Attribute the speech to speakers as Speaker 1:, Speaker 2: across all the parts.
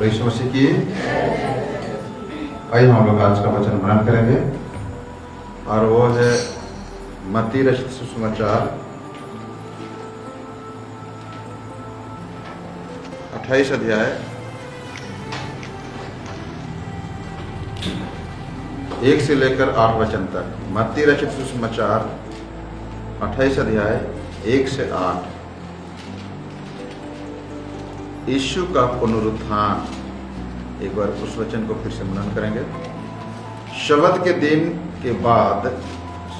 Speaker 1: बोलो यीशु मसीह की। आइए हम लोग आज का वचन मनन करेंगे और वो है मत्ती रचित सुसमाचार 28 अध्याय 1 से लेकर 8 वचन तक। मत्ती रचित सुसमाचार 28 अध्याय 1 से 8। यीशु का पुनरुत्थान। एक बार उस वचन को फिर से मनन करेंगे। शबत के दिन के बाद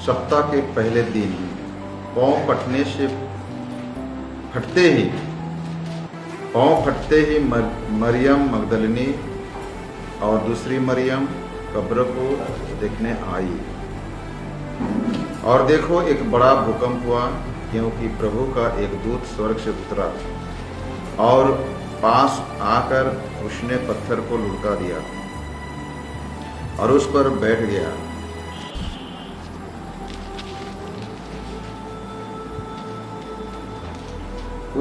Speaker 1: सप्ताह के पहले दिन पाँव फटते ही मरियम मगदलिनी और दूसरी मरियम कब्र को देखने आई। और देखो एक बड़ा भूकंप हुआ, क्योंकि प्रभु का एक दूत स्वर्ग से उतरा और पास आकर उसने पत्थर को लुढ़का दिया और उस पर बैठ गया।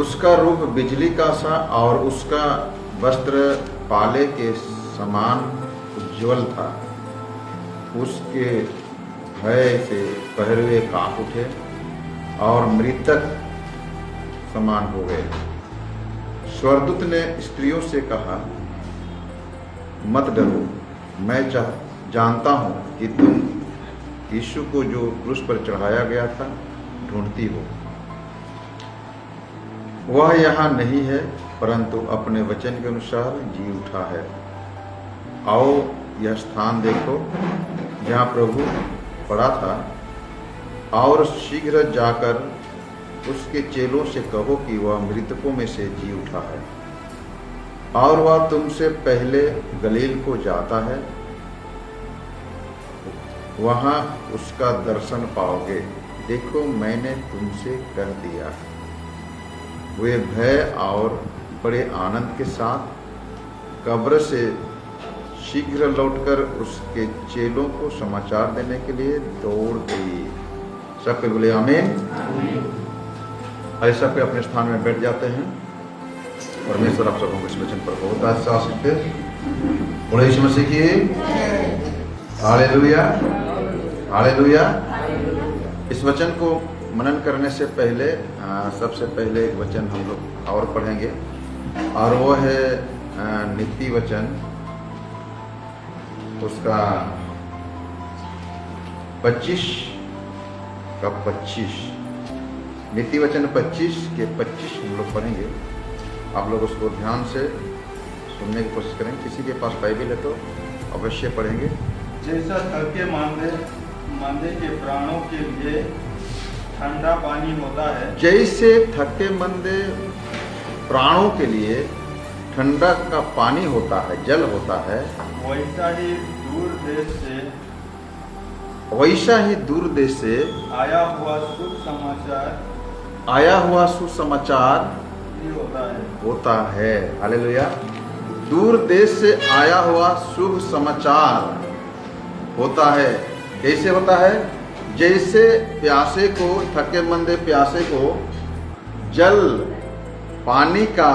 Speaker 1: उसका रूप बिजली का सा और उसका वस्त्र पाले के समान उज्ज्वल था। उसके भय से पहरुए कांप उठे और मृतक समान हो गए। स्वर्गदूत ने स्त्रियों से कहा, मत डरो, मैं जानता हूं कि तुम यीशु को जो क्रूस पर चढ़ाया गया था ढूंढती हो। वह यहाँ नहीं है, परंतु अपने वचन के अनुसार जी उठा है। आओ यह स्थान देखो जहाँ प्रभु पड़ा था, और शीघ्र जाकर उसके चेलों से कहो कि वह मृतकों में से जी उठा है, और वह तुमसे पहले गलील को जाता है, वहाँ उसका दर्शन पाओगे। देखो मैंने तुमसे कह दिया। वे भय और बड़े आनंद के साथ कब्र से शीघ्र लौटकर उसके चेलों को समाचार देने के लिए दौड़ गई। सब पे बोले आमीन। ऐसा पे अपने स्थान में बैठ जाते हैं। परमेश्वर आप सबों को इस वचन पर बहुत आशीष दे। बोले यीशु मसीह की हालेलुया, हालेलुया। इस वचन को मनन करने से पहले सबसे पहले एक वचन हम लोग और पढ़ेंगे, और वो है नीति वचन, उसका 25 का 25। नीति वचन 25 के 25 हम लोग पढ़ेंगे। आप लोग उसको ध्यान से सुनने की कोशिश करें। किसी के पास बाइबल है तो अवश्य पढ़ेंगे।
Speaker 2: जैसा थके मांदे के प्राणों के लिए ठंडा पानी होता है,
Speaker 1: जैसे थके मंदे प्राणों के लिए ठंडा का पानी होता है, जल होता है,
Speaker 2: वैसा ही दूर देश से आया हुआ सुसमाचार भी
Speaker 1: होता है। हालेलुया। दूर देश से आया हुआ शुभ समाचार होता है। कैसे होता है? जैसे प्यासे को, थके मंदे प्यासे को जल पानी का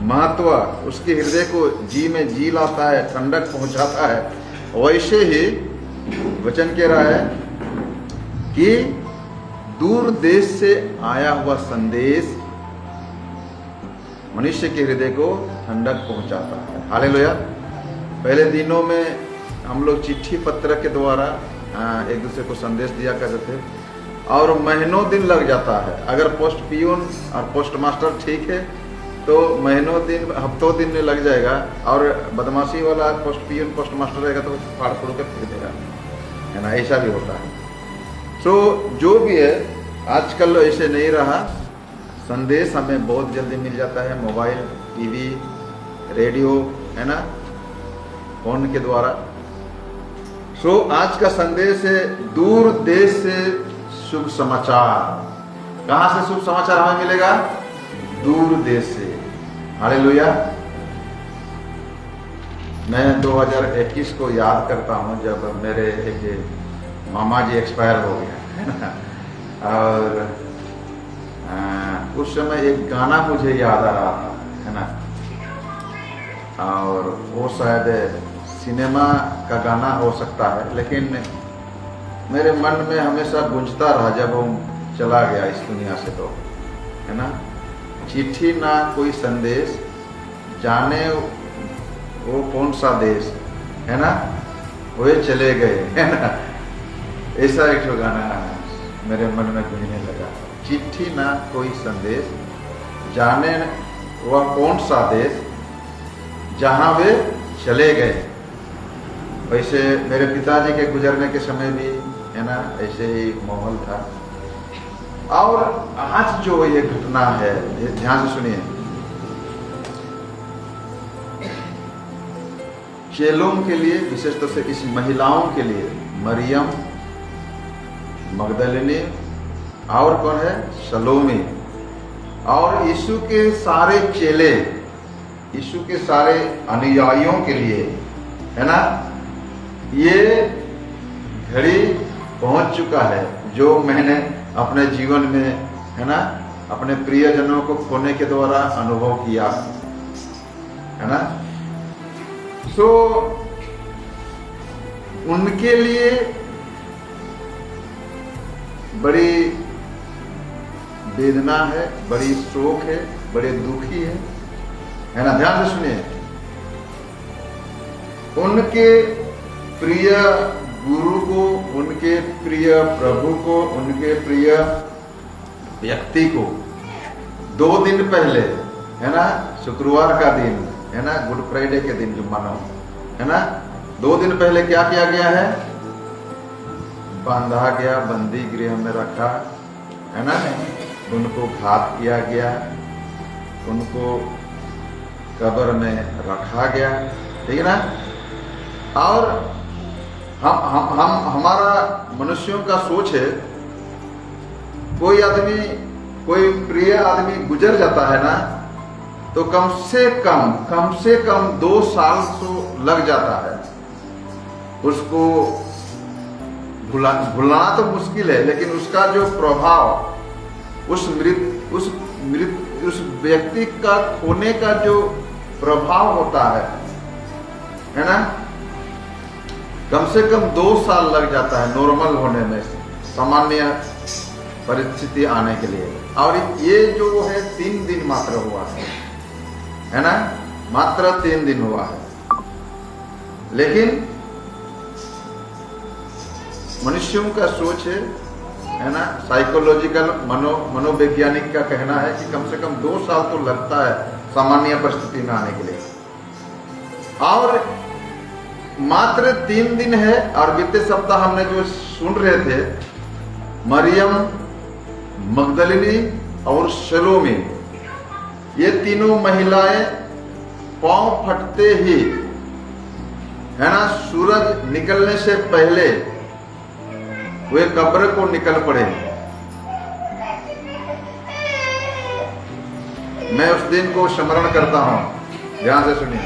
Speaker 1: महत्व उसके हृदय को जी में जी लाता है, ठंडक पहुंचाता है, वैसे ही वचन कह रहा है कि दूर देश से आया हुआ संदेश मनुष्य के हृदय को ठंडक पहुंचाता है। हालेलुया। पहले दिनों में हम लोग चिट्ठी पत्र के द्वारा एक दूसरे को संदेश दिया करते थे, और महीनों दिन लग जाता है। अगर पोस्ट पियून और पोस्ट मास्टर ठीक है तो महीनों दिन, हफ्तों दिन में लग जाएगा, और बदमाशी वाला पोस्ट पियून पोस्ट मास्टर रहेगा तो फाड़ फूड़ के फेंक देगा, है ना। ऐसा भी होता है। तो जो भी है, आजकल ऐसे नहीं रहा। संदेश हमें बहुत जल्दी मिल जाता है, मोबाइल, टीवी, रेडियो, है ना, फोन के द्वारा। सो आज का संदेश है दूर देश से शुभ समाचार। कहाँ से शुभ समाचार हमें मिलेगा? दूर देश से। हालेलुया। मैं 2021 को याद करता हूँ, जब मेरे एक मामा जी एक्सपायर हो गया, है ना। और उस समय एक गाना मुझे याद आ रहा था, है ना। और वो शायद सिनेमा का गाना हो सकता है, लेकिन मेरे मन में हमेशा गूंजता रहा जब वो चला गया इस दुनिया से, तो है ना, चिट्ठी ना कोई संदेश, जाने वो कौन सा देश, है ना, वे चले गए, है ना, ऐसा एक ठो गाना मेरे मन में गूंजने लगा। चिट्ठी ना कोई संदेश, जाने वह कौन सा देश, जहाँ वे चले गए। वैसे मेरे पिताजी के गुजरने के समय भी, है ना, ऐसे ही माहौल था। और आज जो ये घटना है, ध्यान से सुनिए, चेलों के लिए, विशेष तौर से इस महिलाओं के लिए, मरियम मगदलिनी और कौन है, सलोमी, और यीशु के सारे चेले, यीशु के सारे अनुयायियों के लिए, है ना, ये घड़ी पहुंच चुका है जो मैंने अपने जीवन में, है ना, अपने प्रियजनों को खोने के द्वारा अनुभव किया, है ना। सो उनके लिए बड़ी वेदना है, बड़ी शोक है, बड़े दुखी है ना। ध्यान से सुनिए, उनके प्रिय गुरु को, उनके प्रिय प्रभु को, उनके प्रिय व्यक्ति को 2 दिन पहले, है ना, शुक्रवार का दिन, है ना, गुड फ्राइडे के दिन जो मानो, है ना, 2 दिन पहले क्या किया गया है, बांधा गया, बंदी गृह में रखा, है ना, उनको घात किया गया, उनको कब्र में रखा गया, ठीक है ना। और हम हमारा मनुष्यों का सोच है, कोई आदमी, कोई प्रिय आदमी गुजर जाता है ना, तो कम से कम 2 साल तो लग जाता है उसको भुलाना तो मुश्किल है, लेकिन उसका जो प्रभाव, उस व्यक्ति का खोने का जो प्रभाव होता है ना, कम से कम 2 साल लग जाता है नॉर्मल होने में, सामान्य परिस्थिति आने के लिए। और ये जो है 3 दिन मात्र हुआ है ना, मात्र 3 दिन हुआ है। लेकिन मनुष्यों का सोच है ना, साइकोलॉजिकल मनोवैज्ञानिक का कहना है कि कम से कम 2 साल तो लगता है सामान्य परिस्थिति में आने के लिए, और मात्र 3 दिन है। और बीते सप्ताह हमने जो सुन रहे थे, मरियम मगदलिनी और सलोमी, ये तीनों महिलाएं पांव फटते ही, है ना, सूरज निकलने से पहले वे कब्र को निकल पड़े। मैं उस दिन को स्मरण करता हूं, ध्यान से सुनिए,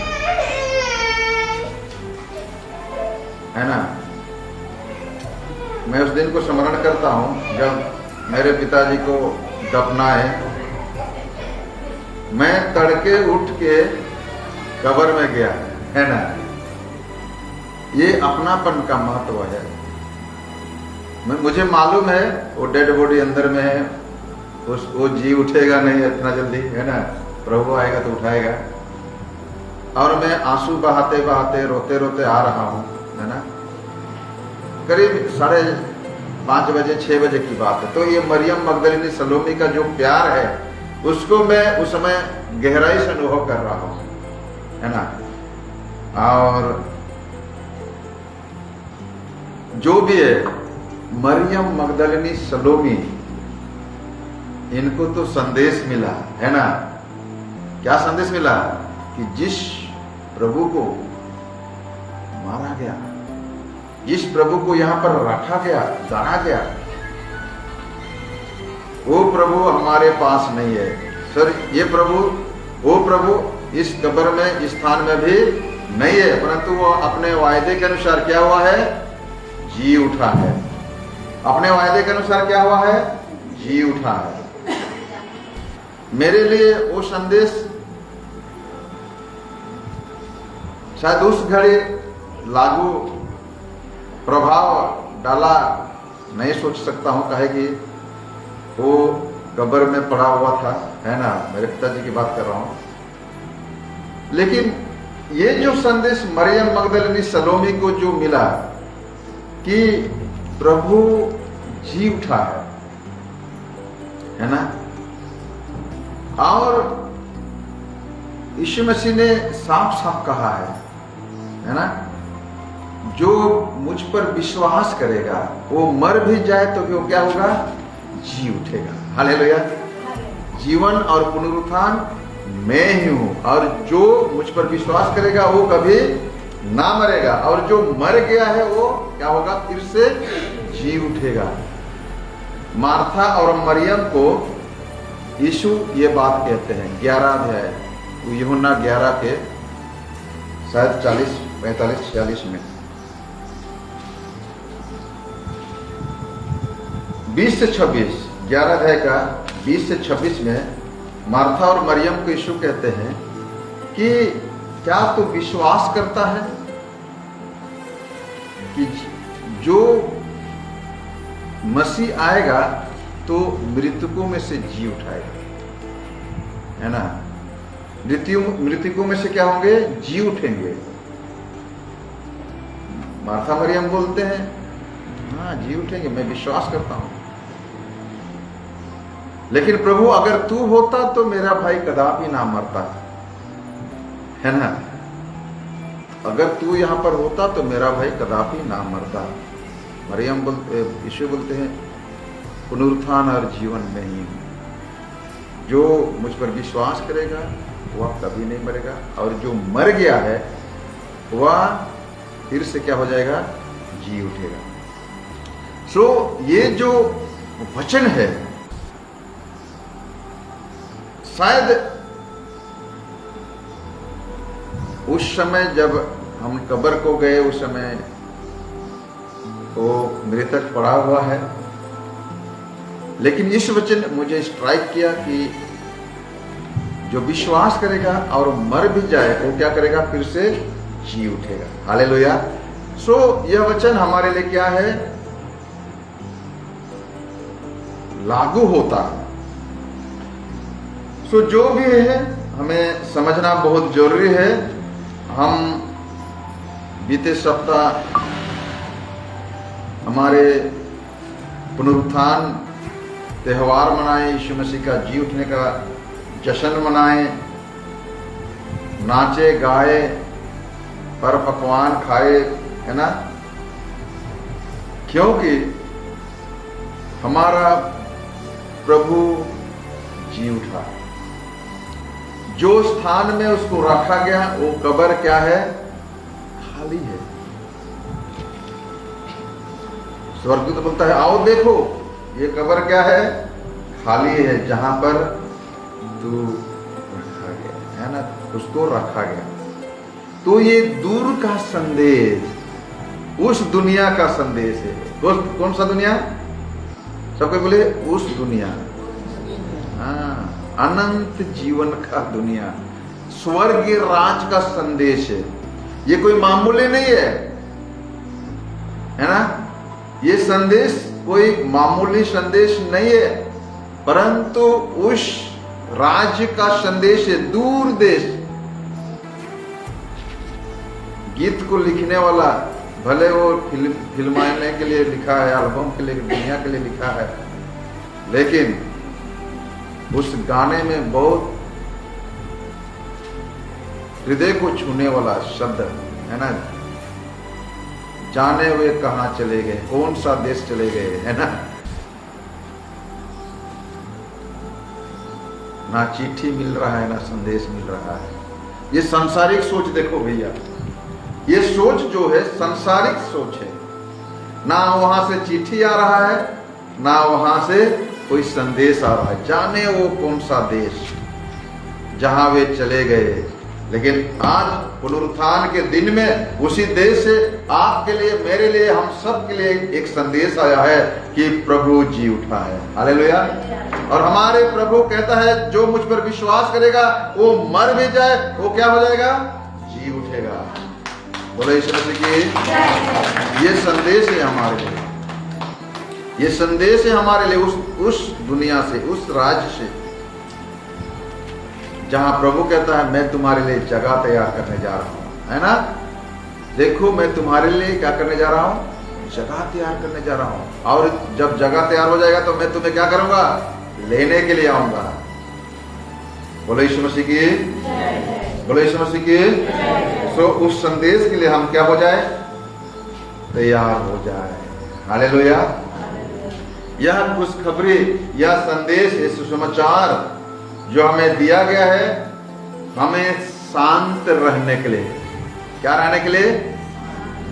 Speaker 1: है ना, मैं उस दिन को स्मरण करता हूं जब मेरे पिताजी को दफनाए। मैं तड़के उठ के कब्र में गया, है ना। ये अपनापन का महत्व है। मुझे मालूम है वो डेड बॉडी अंदर में है, वो जी उठेगा नहीं इतना जल्दी, है ना, प्रभु आएगा तो उठाएगा। और मैं आंसू बहाते बहाते, रोते रोते आ रहा हूँ, है ना, करीब 5:30 बजे 6 बजे की बात है। तो ये मरियम मगदलिनी सलोमी का जो प्यार है, उसको मैं उस समय गहराई से अनुभव कर रहा हूँ, है ना। और जो भी है, मरियम मगदलिनी सलोमी, इनको तो संदेश मिला, है ना। क्या संदेश मिला? कि जिस प्रभु को मारा गया, जिस प्रभु को यहां पर रखा गया, जाना गया, वो प्रभु हमारे पास नहीं है। सर, ये प्रभु, वो प्रभु इस कब्र में, इस स्थान में भी नहीं है, परंतु वो अपने वायदे के अनुसार क्या हुआ है? जी उठा है। अपने वायदे के अनुसार क्या हुआ है? जी उठा है। मेरे लिए वो संदेश शायद उस घड़ी लागू प्रभाव डाला नहीं सोच सकता हूँ, कहे कि वो कब्र में पड़ा हुआ था, है ना, मेरे पिताजी की बात कर रहा हूँ। लेकिन ये जो संदेश मरियम मगदलिनी सलोमी को जो मिला कि प्रभु जी उठा है ना, और यीशु मसीह ने साफ साफ कहा है ना, जो मुझ पर विश्वास करेगा वो मर भी जाए तो वो क्या होगा, जी उठेगा। हालेलुया। जीवन और पुनरुत्थान मैं ही हूं, और जो मुझ पर विश्वास करेगा वो कभी ना मरेगा, और जो मर गया है वो क्या होगा, फिर से जी उठेगा। मार्था और मरियम को यीशु ये बात कहते हैं 11 अध्याय यूहन्ना 11 के शायद 40, 45, 46 में 20 से 26, 11 अध्याय का 20 से 26 में मार्था और मरियम को यीशु कहते हैं कि क्या तू विश्वास करता है कि जो मसीह आएगा तो मृतकों में से जी उठाएगा, है ना। मृतकों में से क्या होंगे, जी उठेंगे। मार्था मरियम बोलते हैं हाँ जी उठेंगे, मैं विश्वास करता हूं। लेकिन प्रभु अगर तू होता तो मेरा भाई कदापि ना मरता, है ना। अगर तू यहां पर होता तो मेरा भाई कदापि ना मरता। मरियम बोलते, यीशु बोलते हैं पुनरुत्थान और जीवन में ही हूं, जो मुझ पर विश्वास करेगा वह कभी नहीं मरेगा, और जो मर गया है वह फिर से क्या हो जाएगा, जी उठेगा। सो ये जो वचन है, शायद उस समय जब हम कब्र को गए उस समय वो मृतक पड़ा हुआ है, लेकिन इस वचन मुझे स्ट्राइक किया कि जो विश्वास करेगा और मर भी जाए वो क्या करेगा, फिर से जी उठेगा। हालेलुया। सो यह वचन हमारे लिए क्या है, लागू होता है। सो जो भी है हमें समझना बहुत जरूरी है। हम बीते सप्ताह हमारे पुनरुत्थान त्योहार मनाए, यीशु मसीह का जी उठने का जश्न मनाए, नाचे गाए, पर पकवान खाए, है ना, क्योंकि हमारा प्रभु जी उठा। जो स्थान में उसको रखा गया वो कब्र क्या है, खाली है। स्वर्गदूत बोलता है आओ देखो ये कब्र क्या है, खाली है, जहां पर तू रखा गया, है ना, उसको रखा गया। तो ये दूर का संदेश उस दुनिया का संदेश है। कौन सा दुनिया, सबको बोले उस दुनिया, हाँ, अनंत जीवन का दुनिया, स्वर्ग राज का संदेश है। ये कोई मामूली नहीं है ना। ये संदेश कोई मामूली संदेश नहीं है, परंतु उस राज्य का संदेश है। दूर देश, गीत को लिखने वाला भले वो फिल्माने के लिए लिखा है, एल्बम के लिए, दुनिया के लिए लिखा है, लेकिन उस गाने में बहुत हृदय को छूने वाला शब्द है ना, जाने वे कहां चले गए, कौन सा देश चले गए, है ना। ना चिट्ठी मिल रहा है ना संदेश मिल रहा है। ये सांसारिक सोच देखो भैया, ये सोच जो है सांसारिक सोच है। ना वहां से चिट्ठी आ रहा है ना वहां से कोई संदेश आ रहा है। जाने वो कौन सा देश जहां वे चले गए। लेकिन आज पुनरुत्थान के दिन में उसी देश से आपके लिए, मेरे लिए, हम सब के लिए एक संदेश आया है कि प्रभु जी उठा है। हालेलुया। और हमारे प्रभु कहता है जो मुझ पर विश्वास करेगा वो मर भी जाए वो क्या हो जाएगा, जी उठेगा। बोलो यीशु मसीह की। ये संदेश है हमारे लिए, ये संदेश है हमारे लिए उस दुनिया से, उस राज्य से जहां प्रभु कहता है मैं तुम्हारे लिए जगह तैयार करने जा रहा हूं, है ना। देखो मैं तुम्हारे लिए क्या करने जा रहा हूं, जगह तैयार करने जा रहा हूं। और जब जगह तैयार हो जाएगा तो मैं तुम्हें क्या करूंगा, लेने के लिए आऊंगा। बोलो यीशु मसीह की, बोलो यीशु मसीह की। सो उस संदेश के लिए हम क्या हो जाए, तैयार हो जाए। हालेलुया। यह खुशखबरी, यह संदेश, यह सुसमाचार जो हमें दिया गया है, हमें शांत रहने के लिए, क्या रहने के लिए,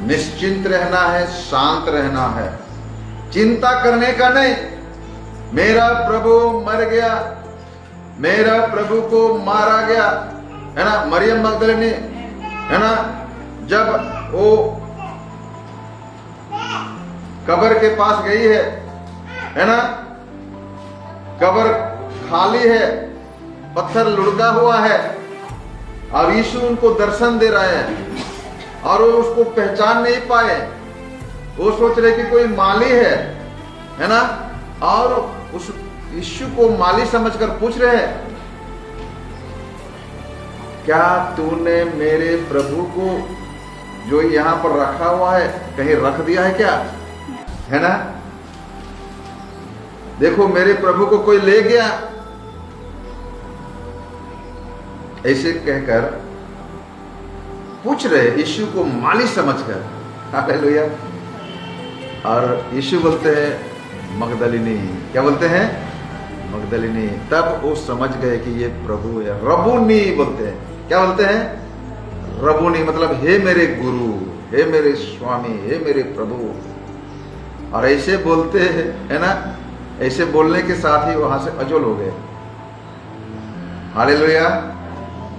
Speaker 1: निश्चिंत रहना है, शांत रहना है, चिंता करने का नहीं। मेरा प्रभु मर गया, मेरा प्रभु को मारा गया, है ना। मरियम मगदलिनी, है ना, जब वो कब्र के पास गई है ना, कब्र खाली है, पत्थर लुढ़का हुआ है, और यीशु उनको दर्शन दे रहे हैं और वो उसको पहचान नहीं पाए। वो सोच रहे कि कोई माली है ना, और उस यीशु को माली समझकर पूछ रहे हैं, क्या तूने मेरे प्रभु को जो यहां पर रखा हुआ है कहीं रख दिया है क्या, है ना। देखो मेरे प्रभु को कोई ले गया, ऐसे कहकर पूछ रहे यीशु को माली समझकर। हालेलुया। और यीशु बोलते हैं मगदलिनी, क्या बोलते हैं, मगदलिनी। तब वो समझ गए कि ये प्रभु है। रबूनी बोलते हैं, क्या बोलते हैं, रबूनी, मतलब हे मेरे गुरु, हे मेरे स्वामी, हे मेरे प्रभु। और ऐसे बोलते हैं, है ना, ऐसे बोलने के साथ ही वहां से अजोल हो गए। हालेलुया।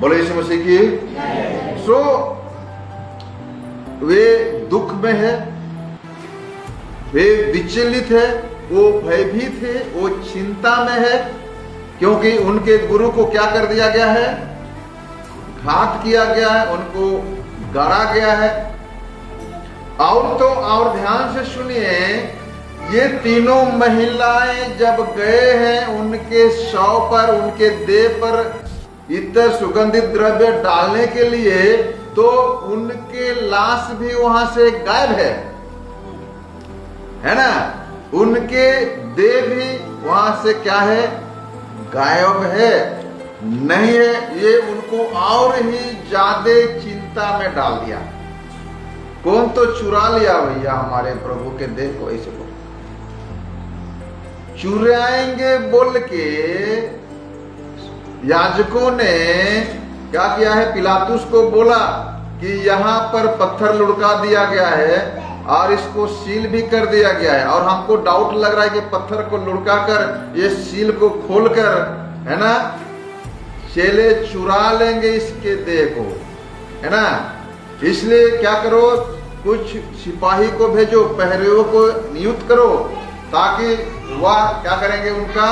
Speaker 1: बोलो यीशु मसीह की। सो वे दुख में है, वे विचलित है, वो भयभीत है, वो चिंता में है, क्योंकि उनके गुरु को क्या कर दिया गया है, घात किया गया है, उनको गाड़ा गया है। और तो और ध्यान से सुनिए, ये तीनों महिलाएं जब गए हैं उनके शव पर, उनके देह पर इतर सुगंधित द्रव्य डालने के लिए, तो उनके लाश भी वहां से गायब है ना। उनके देह भी वहां से क्या है, गायब है, नहीं है। ये उनको और ही ज्यादा चिंता में डाल दिया। कौन तो चुरा लिया भैया हमारे प्रभु के देह को, ऐसे बोल चुराएंगे बोल के याजकों ने क्या किया है, पिलातुस को बोला कि यहाँ पर पत्थर लुढ़का दिया गया है और इसको सील भी कर दिया गया है, और हमको डाउट लग रहा है कि पत्थर को लुढ़का कर ये सील को खोलकर, है ना, चेले चुरा लेंगे इसके देह को, है ना। इसलिए क्या करो, कुछ सिपाही को भेजो, पहरेओं को नियुक्त करो, ताकि वह क्या करेंगे, उनका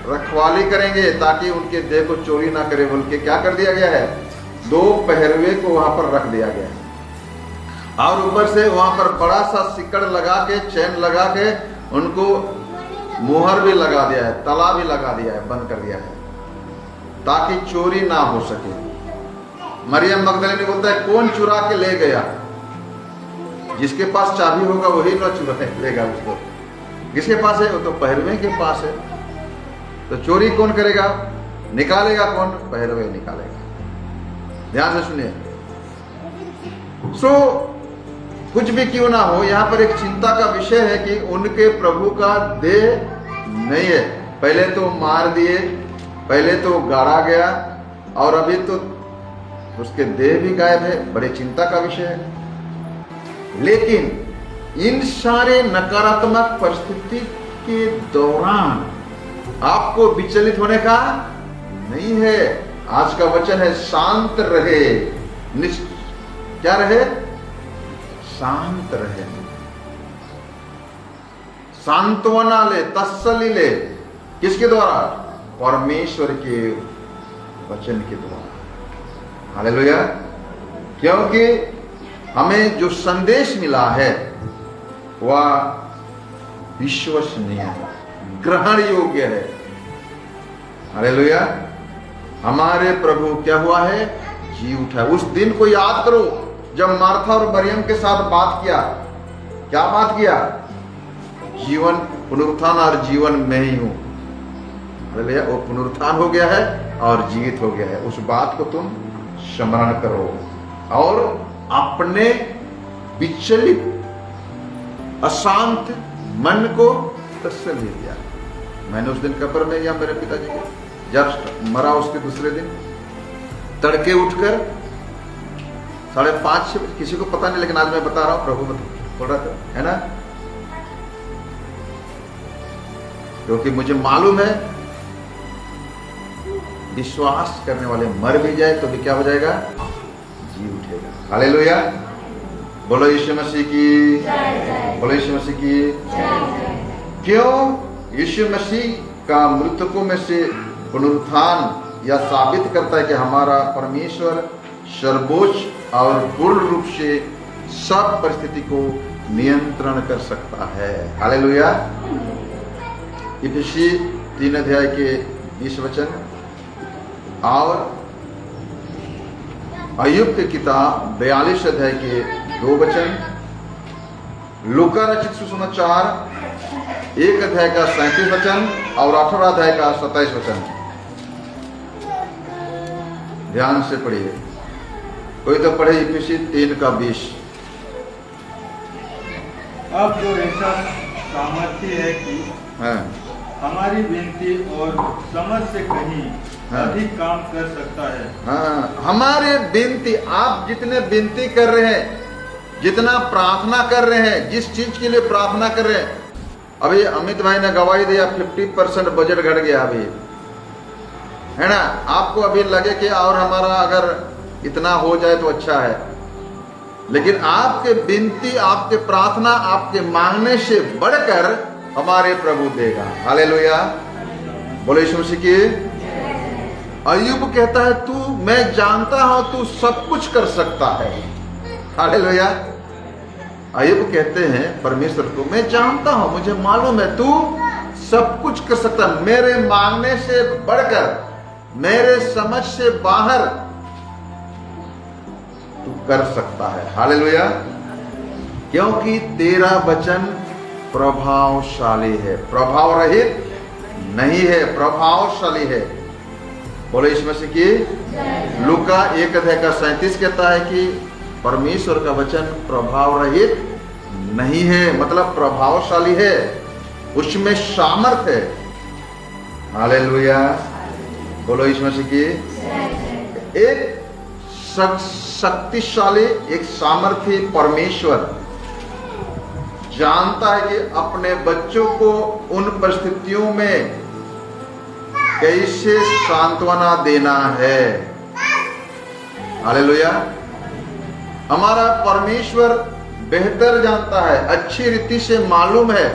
Speaker 1: रखवाली करेंगे, ताकि उनके देह को चोरी ना करे बोल के क्या कर दिया गया है, 2 पहरवे को वहां पर रख दिया गया है। और ऊपर से वहां पर बड़ा सा सिक्कड़ लगा के, चैन लगा के, उनको मुहर भी लगा दिया है, तला भी लगा दिया है, बंद कर दिया है, ताकि चोरी ना हो सके। मरियम मगदलिनी बोलता है, कौन चुरा के ले गया, जिसके पास चाबी होगा वही ना चुरा लेगा उसको, किसके पास है, वो तो पहरवे के पास है। तो चोरी कौन करेगा, निकालेगा कौन, पहरवे निकालेगा। ध्यान से सुनिए। सो कुछ भी क्यों ना हो, यहाँ पर एक चिंता का विषय है कि उनके प्रभु का देह नहीं है। पहले तो मार दिए, पहले तो गाड़ा गया, और अभी तो उसके देह भी गायब है। बड़े चिंता का विषय है। लेकिन इन सारे नकारात्मक परिस्थिति के दौरान आपको विचलित होने का नहीं है। आज का वचन है, शांत रहे, क्या रहे, शांत रहे, सांत्वना ले, तसल्ली ले, किसके द्वारा, परमेश्वर के वचन के द्वारा। हालेलुया। क्योंकि हमें जो संदेश मिला है वह विश्वसनीय है, ग्रहण योग्य है। हालेलुया। हमारे प्रभु क्या हुआ है? जी उठा। उस दिन को याद करो जब मार्था और मरियम के साथ बात किया। क्या बात किया? जीवन, पुनरुत्थान और जीवन में ही हूं। हालेलुया। वो पुनरुत्थान हो गया है और जीवित हो गया है। उस बात को तुम स्मरण करो और अपने विचलित अशांत मन को तसल्ली दिया। मैंने उस दिन कब्र में या मेरे पिताजी के जब मरा उसके दूसरे दिन तड़के उठकर 5:30 किसी को पता नहीं, लेकिन आज मैं बता रहा हूं, प्रभु बोल रहा था, है ना, क्योंकि मुझे मालूम है विश्वास करने वाले मर भी जाए तो भी क्या हो जाएगा? जी उठेगा। हालेलुया। बोलो यीशु मसीह की, बोलो यीशु मसीह की। क्यों? यीशु मसीह का मृतकों में से पुनरुत्थान यह साबित करता है कि हमारा परमेश्वर सर्वोच्च और पूर्ण रूप से सब परिस्थिति को नियंत्रण कर सकता है। हालेलुया। इफिसी 3 अध्याय के 20 वचन और अय्यूब की किताब 42 अध्याय के 2 वचन, लूका रचित सुसमाचार 1 अध्याय का 37 वचन और 18 अध्याय का 27 वचन। ध्यान से पढ़िए। कोई तो पढ़े इफिसी 3 का 20।
Speaker 2: अब जो ऐसा सामर्थ्य है कि हमारी विनती और समझ से कहीं अधिक काम कर सकता है।
Speaker 1: हाँ, हमारे विनती, आप जितने विनती कर रहे हैं, जितना प्रार्थना कर रहे हैं, जिस चीज के लिए प्रार्थना कर रहे हैं, अभी अमित भाई ने गवाही दिया 50% बजट घट गया अभी, है ना। आपको अभी लगे कि और हमारा अगर इतना हो जाए तो अच्छा है, लेकिन आपके विनती, आपके प्रार्थना, आपके मांगने से बढ़कर हमारे प्रभु देगा। हालेलुया। बोलो यीशु मसीह की। अय्यूब कहता है तू, मैं जानता हूं तू सब कुछ कर सकता है। हालेलुया। अय्यूब कहते हैं परमेश्वर को, मैं जानता हूं, मुझे मालूम है तू सब कुछ कर सकता है, मेरे मांगने से बढ़कर, मेरे समझ से बाहर तू कर सकता है। हालेलुया। क्योंकि तेरा वचन प्रभावशाली है, प्रभाव रहित नहीं है, प्रभावशाली है। बोले यीशु मसीह की। लूका 1 अध्याय का 37 कहता है कि परमेश्वर का वचन प्रभाव रहित नहीं है, मतलब प्रभावशाली है, उसमें सामर्थ है। हालेलुया। बोलो यीशु मसीह की। एक शक्तिशाली, एक सामर्थी परमेश्वर जानता है कि अपने बच्चों को उन परिस्थितियों में कैसे सांत्वना देना है। हालेलुया। हमारा परमेश्वर बेहतर जानता है, अच्छी रीति से मालूम है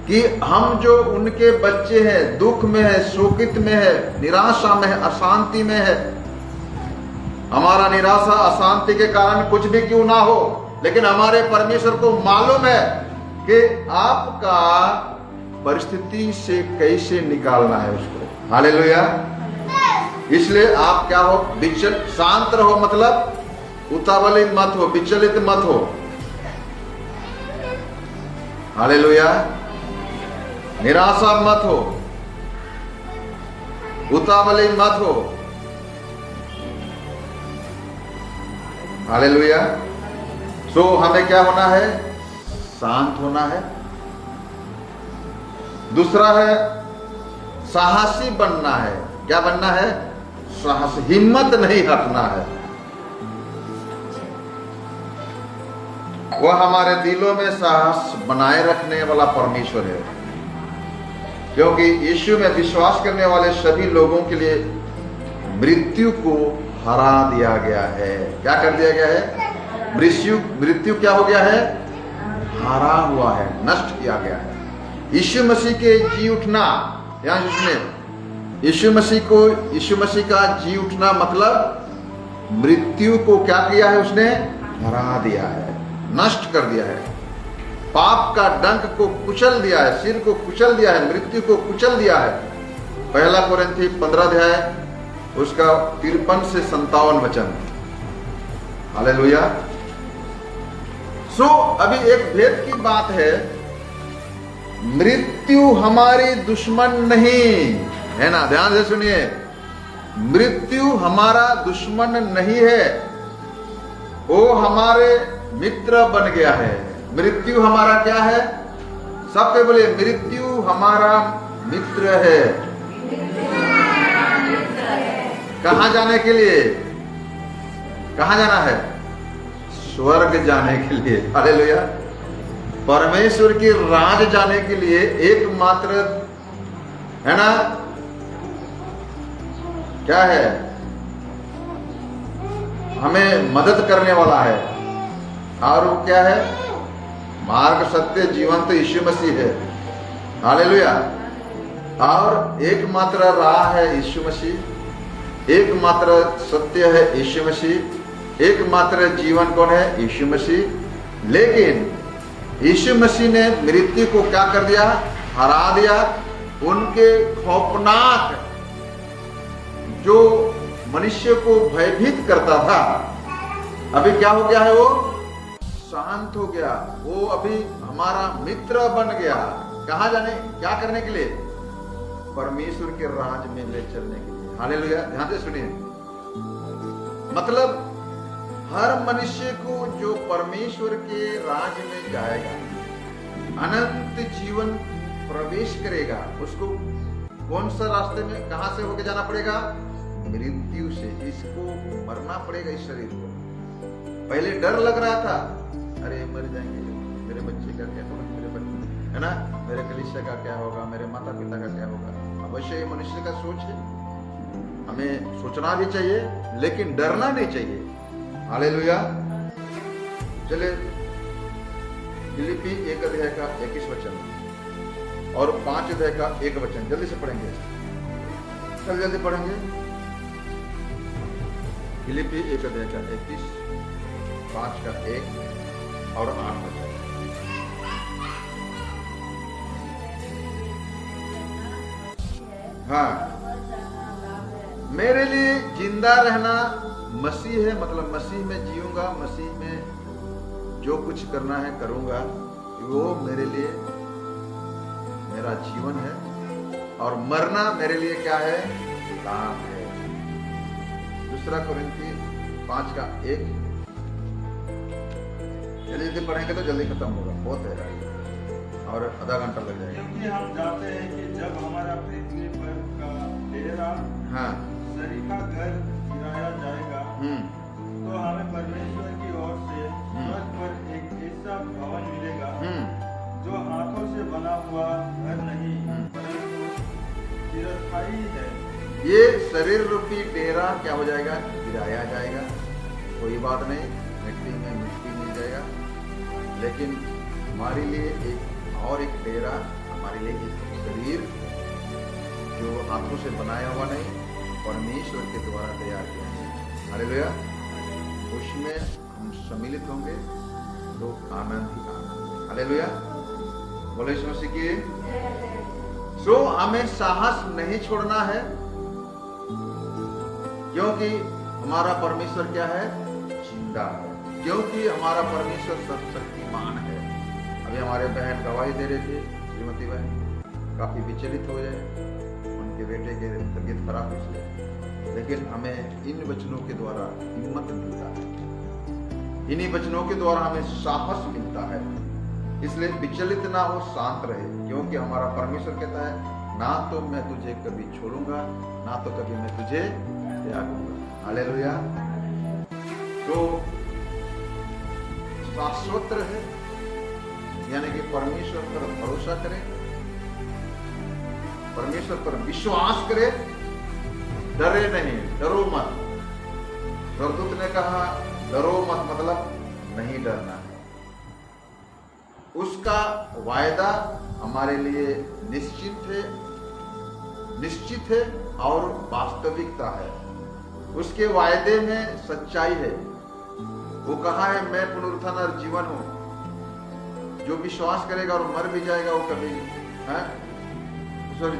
Speaker 1: कि हम जो उनके बच्चे हैं, दुख में है, शोकित में है, निराशा में है, अशांति में है। हमारा निराशा अशांति के कारण कुछ भी क्यों ना हो, लेकिन हमारे परमेश्वर को मालूम है कि आपका परिस्थिति से कैसे निकालना है उसको। हालेलुया। इसलिए आप क्या हो, शांत रहो, मतलब उतावली मत हो, विचलित मत हो। हालेलुया। निराशा मत हो, उतावली मत हो। हालेलुया। सो हमें क्या होना है? शांत होना है। दूसरा है साहसी बनना है। क्या बनना है? साहस, हिम्मत नहीं हटना है। वह हमारे दिलों में साहस बनाए रखने वाला परमेश्वर है, क्योंकि यीशु में विश्वास करने वाले सभी लोगों के लिए मृत्यु को हरा दिया गया है। क्या कर दिया गया है? मृत्यु क्या हो गया है? हारा हुआ है, नष्ट किया गया है। यीशु मसीह के जी उठना, यहां जिसमें यीशु मसीह का जी उठना मतलब मृत्यु को क्या किया है? उसने हरा दिया है, नष्ट कर दिया है, पाप का डंक को कुचल दिया है, सिर को कुचल दिया है, मृत्यु को कुचल दिया है। पहला कोरिन्थी 15 अध्याय उसका 53 से 57 वचन। हालेलुया। सो अभी एक भेद की बात है, मृत्यु हमारी दुश्मन नहीं है ना, ध्यान से सुनिए, मृत्यु हमारा दुश्मन नहीं है, वो हमारे मित्र बन गया है। मृत्यु हमारा क्या है? सबके बोलिए, मृत्यु हमारा मित्र है। कहां जाने के लिए? कहां जाना है? स्वर्ग जाने के लिए। हालेलुया। परमेश्वर के राज जाने के लिए एकमात्र है ना, क्या है? हमें मदद करने वाला है, और वो क्या है? मार्ग, सत्य, जीवन तो यीशु मसीह है। हालेलुया। और एकमात्र राह है यीशु मसीह, एकमात्र सत्य है यीशु मसीह, एकमात्र जीवन कौन है? यीशु मसीह। लेकिन यीशु मसीह ने मृत्यु को क्या कर दिया? हरा दिया। उनके खौफनाक जो मनुष्य को भयभीत करता था, अभी क्या हो गया है? वो शांत हो गया, वो अभी हमारा मित्र बन गया। कहां जाने, क्या करने के लिए? परमेश्वर के राज में ले चलने के लिए। हालेलुया। ध्यान से सुनिए, मतलब हर मनुष्य को जो परमेश्वर के राज में जाएगा, अनंत जीवन प्रवेश करेगा, उसको कौन सा रास्ते में, कहां से होके जाना पड़ेगा? मृत्यु से। इसको मरना पड़ेगा, इस शरीर को। पहले डर लग रहा था, अरे मर जाएंगे, मेरे बच्चे का क्या होगा, मेरे बच्चे है ना, मेरे कलीसिया का क्या होगा, मेरे माता पिता का क्या होगा। अवश्य ये मनुष्य का सोच है, हमें सोचना भी चाहिए, लेकिन डरना नहीं चाहिए। हालेलुया। चलिए फिलिप्पी 1 अध्याय का 21 वचन और 5 अध्याय का 1 वचन जल्दी से पढ़ेंगे, जल्दी पढ़ेंगे। फिलिप्पी 1 अध्याय का 21, 5 का 1 और 8 वचन। हाँ, मेरे लिए जिंदा रहना मसीह है, मतलब मसीह में जीऊंगा, मसीह में जो कुछ करना है करूंगा, वो मेरे लिए मेरा जीवन है, और मरना मेरे लिए क्या है? लाभ है। दूसरा कोरिन्थी 5 का 1। जल्दी पढ़ेंगे तो जल्दी खत्म होगा, बहुत है और आधा घंटा लग जाएगा।
Speaker 2: क्योंकि हम जानते हैं कि जब हमारा पृथ्वी पर का डेरा,
Speaker 1: हाँ,
Speaker 2: सरीखा घर गिराया जाएगा, तो हमें परमेश्वर की ओर से स्वर्ग पर एक ऐसा भवन मिलेगा जो हाथों से बना हुआ घर नहीं, परंतु चिरस्थायी है।
Speaker 1: ये शरीर रूपी डेरा क्या हो जाएगा? गिराया जाएगा। कोई बात नहीं, मिट्टी में मिट्टी मिल जाएगा, लेकिन हमारे लिए एक डेरा, हमारे लिए एक शरीर जो हाथों से बनाया हुआ नहीं, परमेश्वर के द्वारा तैयार किया है। हालेलुया। उसमें हम सम्मिलित होंगे तो आनंद ही आनंद। हालेलुया। बोले यीशु मसीह की। सो हमें साहस नहीं छोड़ना है, क्योंकि हमारा परमेश्वर क्या है? जिंदा है। क्योंकि हमारा परमेश्वर सर्वशक्तिमान है। अभी हमारे बहन गवाही दे रहे थे, श्रीमती बहन काफी विचलित हो गए, उनके बेटे के तबीयत खराब इसलिए, लेकिन हमें इन वचनों के द्वारा हिम्मत मिलता है, इन्हीं वचनों के द्वारा हमें साहस मिलता है। इसलिए विचलित ना हो, शांत रहे, क्योंकि हमारा परमेश्वर कहता है, ना तो मैं तुझे कभी छोड़ूंगा, ना तो कभी मैं तुझे त्यागूंगा। हालेलुया। तो शाश्वत रहे, यानी कि परमेश्वर पर भरोसा करें, परमेश्वर पर विश्वास करें, डरे नहीं, डरो मत। स्वर्गदूत ने कहा डरो मत, मतलब नहीं डरना है। उसका वायदा हमारे लिए निश्चित है और वास्तविकता है। उसके वायदे में सच्चाई है। वो कहा है मैं पुनरुत्थान और जीवन हूं, जो विश्वास करेगा और मर भी जाएगा वो कभी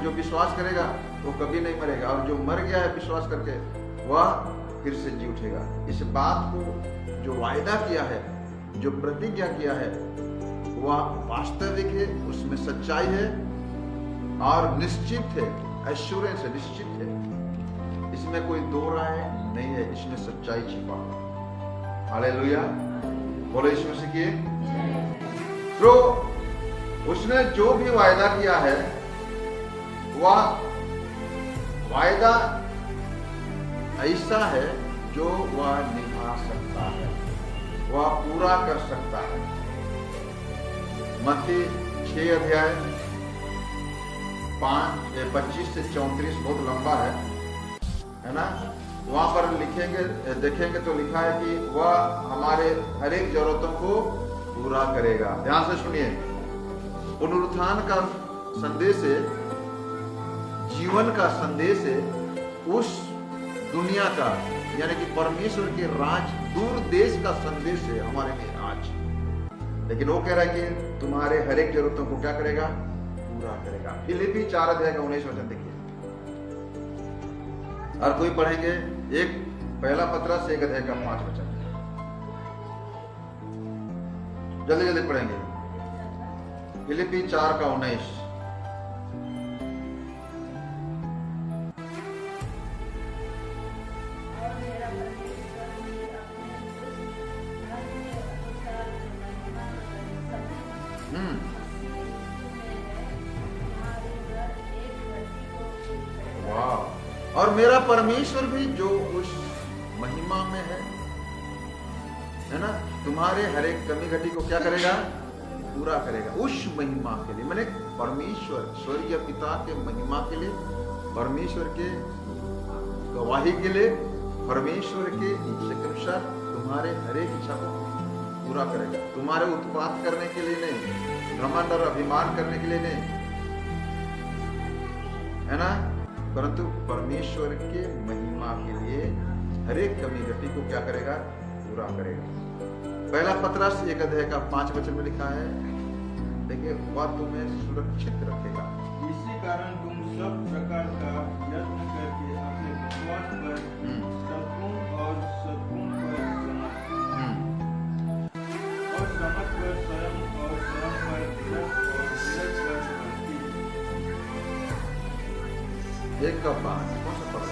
Speaker 1: जो विश्वास करेगा वो कभी नहीं मरेगा, और जो मर गया है विश्वास करके वह फिर से जी उठेगा। इस बात को जो वायदा किया है, जो प्रतिज्ञा किया है, वह वास्तविक है, उसमें सच्चाई है और निश्चित है, एश्योरेंस है, निश्चित है, इसमें कोई दो राय नहीं है, इसमें सच्चाई छिपा है। हालेलुया, बोलो यीशु मसीह की। तो उसने जो भी वायदा किया है वह वायदा ऐसा है जो वह निभा सकता है, वह पूरा कर सकता है। मत्ती 6 अध्याय 25 से 34 बहुत लंबा है ना। वहां पर लिखेंगे, देखेंगे तो लिखा है कि वह हमारे हर एक जरूरतों को पूरा करेगा। ध्यान से सुनिए, पुनरुत्थान का संदेश है, जीवन का संदेश है, उस दुनिया का यानी कि परमेश्वर के राज दूर देश का संदेश है हमारे लिए आज। लेकिन वो कह रहा है कि तुम्हारे हर एक जरूरतों को क्या करेगा, पूरा करेगा। फिलिपी 4 अध्याय का 19 वचन देखिए, और कोई पढ़ेंगे एक पहला पत्रस 1 अध्याय का 5 वचन, जल्दी जल्दी पढ़ेंगे। फिलिपी 4 का 19। और मेरा परमेश्वर भी जो उस महिमा में है ना, तुम्हारे हर एक कमी घटी को क्या करेगा, पूरा करेगा। उस महिमा के लिए, मैंने परमेश्वर स्वर्गीय पिता के महिमा के लिए, परमेश्वर के गवाही के लिए, परमेश्वर के इच्छा के अनुसार तुम्हारे हर एक इच्छा को पूरा करेगा। तुम्हारे उत्पात करने के लिए नहीं, घमंड और अभिमान करने के लिए नहीं, है ना, परंतु परमेश्वर के महिमा के लिए हर एक कमी घटी को क्या करेगा, पूरा करेगा। पहला पत्रस 1 अध्याय का 5 वचन में लिखा है, देखिए, वह तुम्हें सुरक्षित रखेगा।
Speaker 2: इसी कारण तुम सब प्रकार का यत्न करके अपने विश्वास पर सद्गुण और सद्गुण पर और समझ पर स्वयं और स्वयं पर धीरज और धीरज पर भक्ति।
Speaker 1: एक का 5 कौन सा पढ़?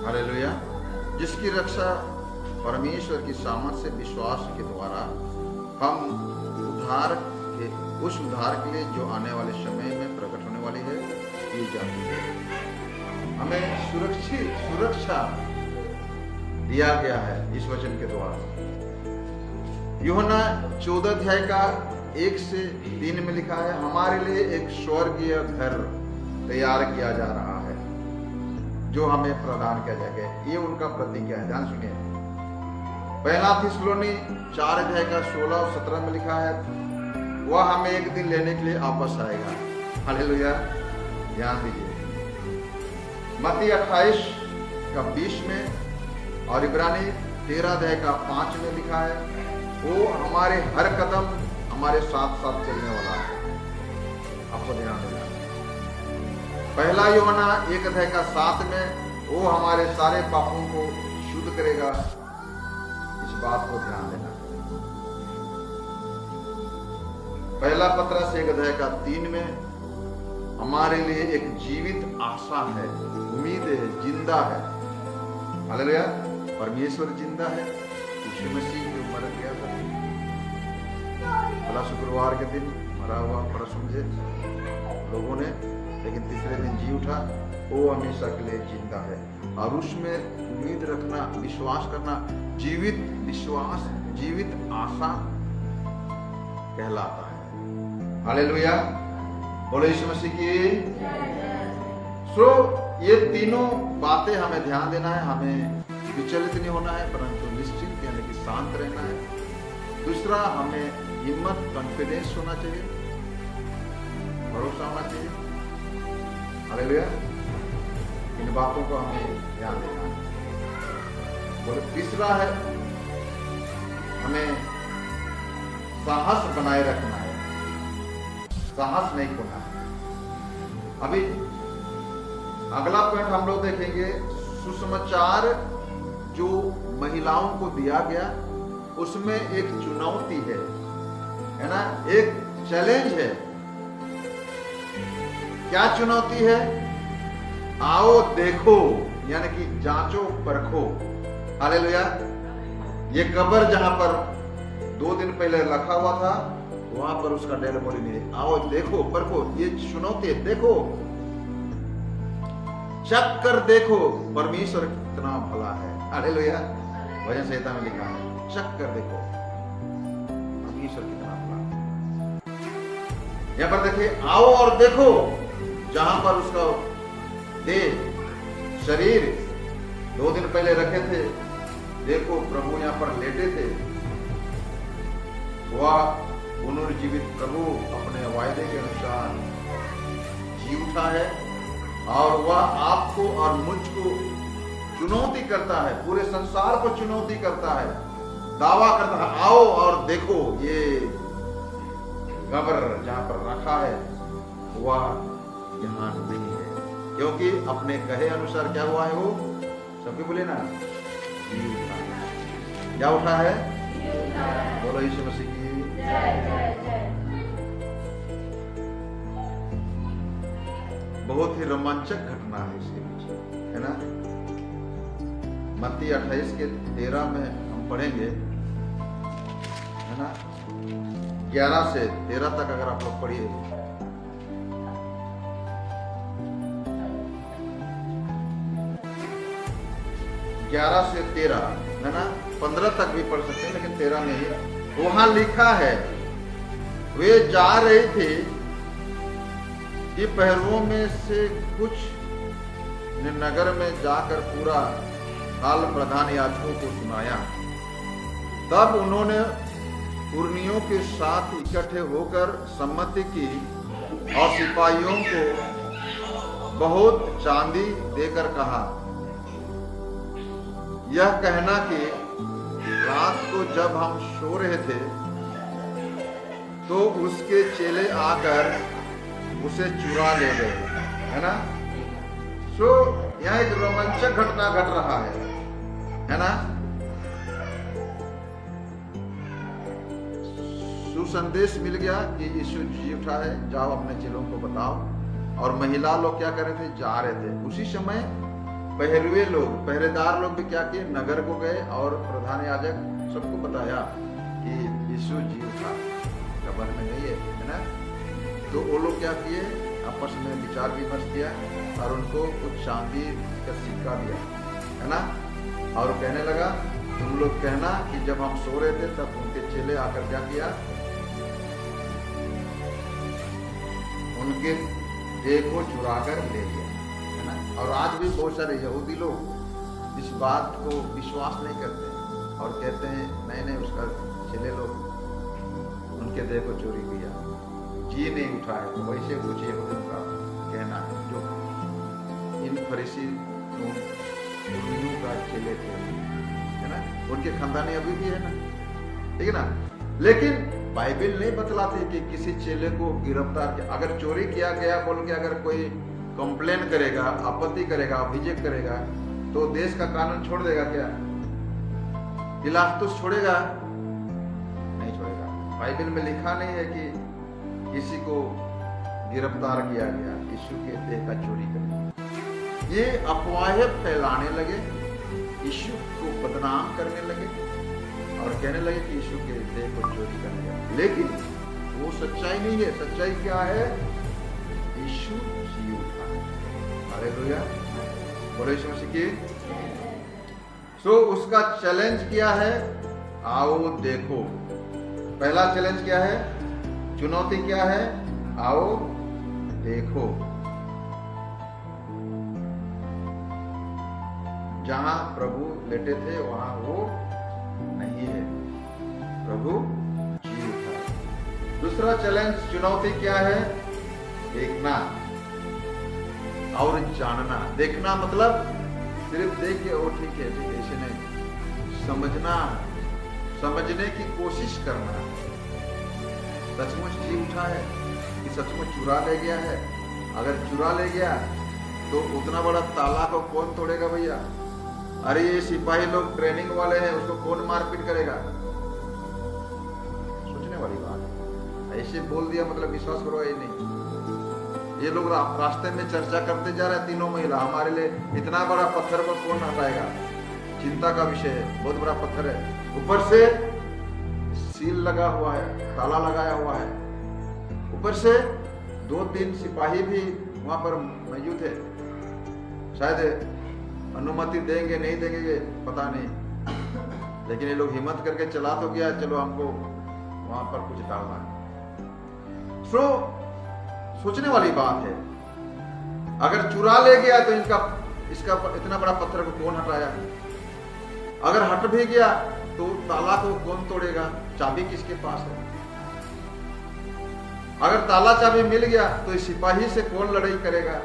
Speaker 1: हालेलुया, जिसकी रक्षा परमेश्वर की सामर्थ से विश्वास के द्वारा हम उस उद्धार के लिए जो आने वाले समय में प्रकट होने वाली है की जाती है। हमें सुरक्षा दिया गया है इस वचन के द्वारा। यूहन्ना 14 अध्याय का 1 से 3 में लिखा है, हमारे लिए एक स्वर्गीय घर तैयार किया जा रहा है जो हमें प्रदान किया जाएगा। ये उनका प्रतिज्ञा है। ध्यान सुनिए, पहला थिस्सलुनी 4 अध्याय का 16 और 17 में लिखा है, वह हमें एक दिन लेने के लिए वापस आएगा। हालेलुया, ध्यान दीजिए। मत्ती 28 का 20 में और इब्रानी 13 अध्याय का 5 में लिखा है, वो हमारे हर कदम हमारे साथ साथ चलने वाला है। आपको ध्यान देना। पहला यूहन्ना 1 अध्याय का 7 में वो हमारे सारे पापों को शुद्ध करेगा। इस बात को ध्यान देना। पहला पत्रस 1 अध्याय का 3 में हमारे लिए एक जीवित आशा है, उम्मीद है, जिंदा है। हालेलुया, परमेश्वर जिंदा है। यीशु मसीह जो मर गया था, भला शुक्रवार के दिन मरा हुआ पर समझे लोगों ने, लेकिन तीसरे दिन जी उठा। वो हमेशा के लिए जिंदा है और उसमें उम्मीद रखना, विश्वास करना, जीवित विश्वास, जीवित आशा कहलाता है। हालेलुया, बोलो यीशु मसीह की। सो ये तीनों बातें हमें ध्यान देना है, हमें विचलित नहीं होना है, परंतु निश्चिंत यानी कि शांत रहना है। दूसरा, हमें हिम्मत, कॉन्फिडेंस होना चाहिए, भरोसा होना चाहिए। हालेलुया। इन बातों को हमें ध्यान देना है। बोले तीसरा है, हमें साहस बनाए रखना है, साहस नहीं खोना है। अभी अगला पॉइंट हम लोग देखेंगे, सुसमाचार जो महिलाओं को दिया गया उसमें एक चुनौती है ना, एक चैलेंज है। क्या चुनौती है? आओ देखो, यानी कि जांचो परखो। हालेलुया। ये कब्र जहां पर 2 दिन पहले रखा हुआ था, वहां पर उसका डेड बॉडी नहीं। आओ देखो परखो, ये चुनौती है। देखो, चक कर देखो परमेश्वर कितना भला है। हालेलुया। भजन संहिता में लिखा है, चक कर देखो परमेश्वर कितना भला है। यहां पर देखिए, आओ और देखो, जहां पर उसका देह, शरीर 2 दिन पहले रखे थे, देखो प्रभु यहां पर लेटे थे। वह पुनर्जीवित प्रभु अपने वायदे के अनुसार जी उठा है, और वह आपको और मुझको चुनौती करता है, पूरे संसार को चुनौती करता है, दावा करता है, आओ और देखो ये कब्र जहां पर रखा है वह यहां नहीं है, क्योंकि अपने कहे अनुसार क्या हुआ है, वो सबके बोले ना, जी उठा है। क्या उठा है? बोलो यीशु मसीह की जय जय जय। बहुत ही रोमांचक घटना है इसके पीछे, है ना। मत्ती 28 के 13 में हम पढ़ेंगे, है ना। 11 से 13 तक अगर आप लोग पढ़िए, ग्यारह से 13, है ना। 15 तक भी पढ़ सकते हैं, लेकिन 13 में ही वहां लिखा है, वे जा रहे थे कि पहरुओं में से कुछ ने नगर में जाकर पूरा हाल प्रधान याजकों को सुनाया। तब उन्होंने पुरनियों के साथ इकट्ठे होकर सम्मति की और सिपाहियों को बहुत चांदी देकर कहा, यह कहना कि रात को जब हम सो रहे थे तो उसके चेले आकर उसे चुरा ले गए, है ना। सो यहाँ एक रोमांचक घटना घट रहा है ना। सुसंदेश मिल गया कि यीशु जी उठा है, जाओ अपने चेलों को बताओ। और महिला लोग क्या कर रहे थे? जा रहे थे। उसी समय पहरुए लोग, पहरेदार लोग भी क्या किए? नगर को गए और प्रधान याजक सबको बताया कि यीशु जी उठा, कब्र में नहीं है ना। तो वो लोग क्या किए? आपस में विचार विमर्श किया और उनको कुछ चांदी का सिक्का दिया, है ना। और कहने लगा, तुम लोग कहना कि जब हम सो रहे थे तब उनके चेले आकर क्या किया? उनके देह को चुरा कर ले गया, है ना। और आज भी बहुत सारे यहूदी लोग इस बात को विश्वास नहीं करते और कहते हैं नहीं नहीं, उसका चेले लोग उनके देह को चोरी किया, जी नहीं उठा है। तो वैसे कुछ यहूदियों का कहना है, जो इन फरीसी का चेले थे, है ना। उनके खानदानी अभी भी है ना, ठीक है ना। लेकिन बाइबल नहीं बतलाती कि किसी चेले को गिरफ्तार किया। अगर चोरी किया गया बोल के अगर कोई कंप्लेन करेगा, आपत्ति करेगा, अभियोग करेगा, तो देश का कानून छोड़ देगा क्या? पिलातुस छोड़ेगा? नहीं छोड़ेगा। बाइबल में लिखा नहीं है कि किसी को गिरफ्तार किया गया यीशु के देह का चोरी करने। ये अफवाहें फैलाने लगे, यीशु को बदनाम करने लगे और कहने लगे कि यीशु के देह को चोरी कर लिया। लेकिन वो सच्चाई नहीं है। सच्चाई क्या है? यीशु जी उठा है। हालेलुया। बोलो यीशु मसीह की। सो उसका चैलेंज क्या है? आओ देखो। पहला चैलेंज क्या है? चुनौती क्या है? आओ देखो। जहां प्रभु लेटे थे वहां वो नहीं है, प्रभु जी उठा है। दूसरा चैलेंज, चुनौती क्या है? देखना और जानना। देखना मतलब सिर्फ देख के वो ठीक है ऐसे नहीं, समझना, समझने की कोशिश करना। सचमुच जी उठा है कि सचमुच चुरा ले गया है? अगर चुरा ले गया तो उतना बड़ा ताला को कौन तोड़ेगा भैया? अरे ये सिपाही लोग ट्रेनिंग वाले हैं, उसको कौन मारपीट करेगा? सोचने वाली बात। ऐसे बोल दिया मतलब विश्वास करो ये नहीं। ये लोग रास्ते में चर्चा करते जा रहे हैं, तीनों महिला, हमारे लिए इतना बड़ा पत्थर को कौन हटाएगा? चिंता का विषय है, बहुत बड़ा पत्थर है। ऊपर से सील लगा हुआ है, ताला लगाया हुआ है। ऊपर से 2-3 सिपाही भी वहां पर मौजूद थे। शायद अनुमति देंगे नहीं देंगे पता नहीं, लेकिन ये लोग हिम्मत करके चला तो गया, चलो हमको वहां पर कुछ डालना है। सोचने वाली बात है। अगर चुरा ले गया तो इसका इतना बड़ा पत्थर को कौन हटाया? अगर हट भी गया तो ताला को कौन तोड़ेगा? चाबी किसके पास है? अगर ताला चाबी मिल गया तो इस सिपाही से कौन लड़ाई करेगा?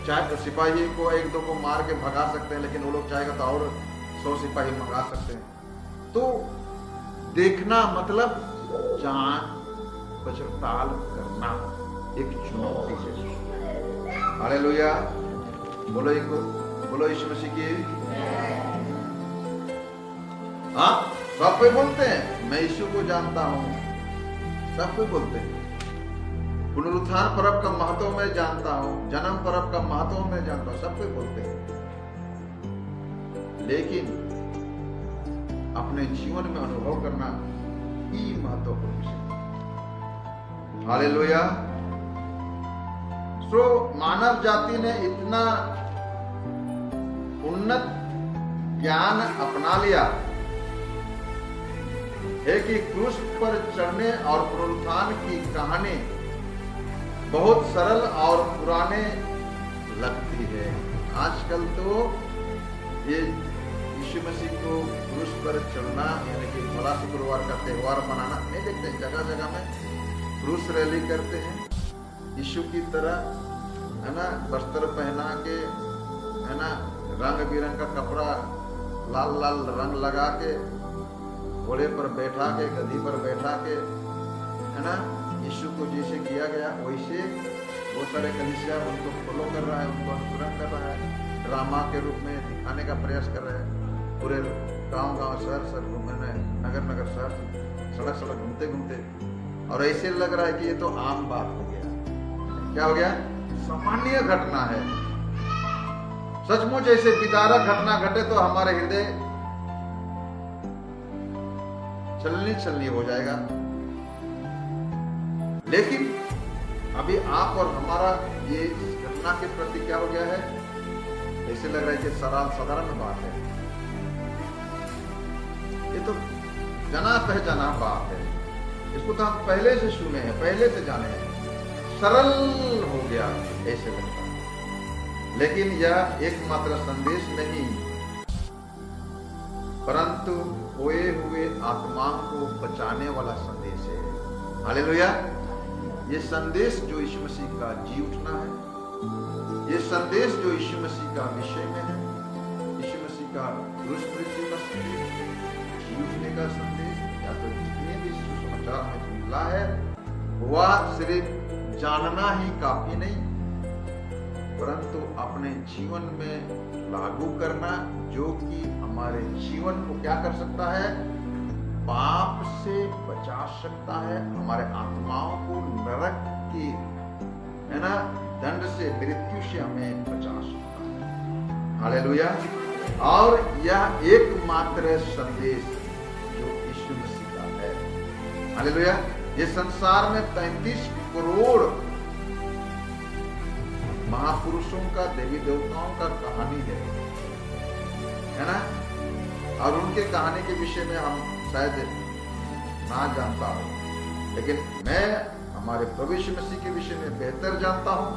Speaker 1: चाहे तो सिपाही को 1-2 को मार के भगा सकते हैं, लेकिन वो लोग चाहेगा तो और 100 सिपाही भगा सकते हैं। तो देखना मतलब जांच पड़ताल करना एक चुनौती है। हालेलुया, बोलो यीशु मसीह की। हाँ, सब कोई बोलते हैं मैं यीशु को जानता हूं, सब कोई बोलते हैं। पुनरुत्थान पर्व का महत्व मैं जानता हूं, जन्म पर्व का महत्व मैं जानता हूं, सब कोई बोलते हैं। लेकिन अपने जीवन में अनुभव करना ही महत्वपूर्ण विषय। हालेलुया। तो मानव जाति ने इतना उन्नत ज्ञान अपना लिया है कि क्रूस पर चढ़ने और पुनरुत्थान की कहानी बहुत सरल और पुराने लगती है। आजकल तो ये यीशु मसीह को क्रूस पर चढ़ना यानी कि भला शुक्रवार का त्योहार मनाना नहीं देखते हैं। जगह जगह में क्रूस रैली करते हैं यीशु की तरह, है ना, वस्त्र पहना के, है ना, रंग बिरंग का कपड़ा लाल लाल रंग लगा के, घोड़े पर बैठा के, गधी पर बैठा के, है ना, यीशु को जैसे किया गया वैसे बहुत सारे कलीसिया उनको फॉलो कर रहा है, उनको अनुसरण कर रहा है, ड्रामा के रूप में दिखाने का प्रयास कर रहा है। पूरे गांव-गांव, शहर घूमने, नगर शहर, सड़क घूमते घूमते, और ऐसे लग रहा है कि ये तो आम बात हो गया। क्या हो गया? सामान्य घटना है। सचमुच ऐसे विदारक घटना घटे तो हमारे हृदय छलनी हो जाएगा। लेकिन अभी आप और हमारा ये घटना के प्रति क्या हो गया है? ऐसे लग रहा है कि साधारण बात है। ये तो जाना पहचाना बात है, इसको तो हम पहले से सुने हैं, पहले से जाने हैं, सरल हो गया ऐसे लगता है। लेकिन यह एकमात्र संदेश नहीं, परंतु खोए हुए आत्माओं को बचाने वाला संदेश है। हालेलुया। ये संदेश जो यीशु मसीह का जी उठना है, ये संदेश जो यीशु मसीह का विषय में है, यीशु मसीह का क्रूस मृत्यु का संदेश, जी उठने का संदेश, या तो जितने भी सुसमाचार में मिला है वह सिर्फ जानना ही काफी नहीं, परंतु अपने जीवन में लागू करना, जो कि हमारे जीवन को क्या कर सकता है? पाप से बचा सकता है, हमारे आत्माओं को नरक की, है ना, दंड से, मृत्यु से हमें बचा सकता है। हालेलुया। और यह एकमात्र संदेश जो यीशु मसीह का है। हालेलुया। ये संसार में 33 करोड़ महापुरुषों का, देवी देवताओं का कहानी है ना, और उनके कहानी के विषय में हम शायद ना जानता हूं, लेकिन मैं हमारे प्रभु यीशु मसीह के विषय में बेहतर जानता हूं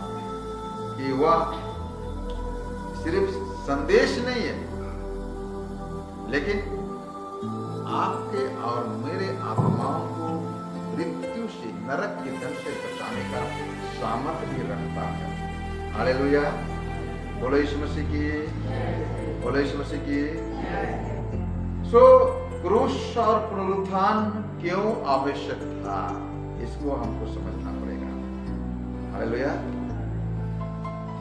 Speaker 1: कि वह सिर्फ संदेश नहीं है, लेकिन आपके और मेरे आत्माओं को मृत्यु से, नरक के दंड से बचाने का सामर्थ्य भी रखता है। हालेलुया, बोलो यीशु मसीह की, बोलो यीशु मसीह की। सो क्रूस और पुनरुत्थान क्यों आवश्यक था, इसको हमको समझना पड़ेगा। हालेलुया।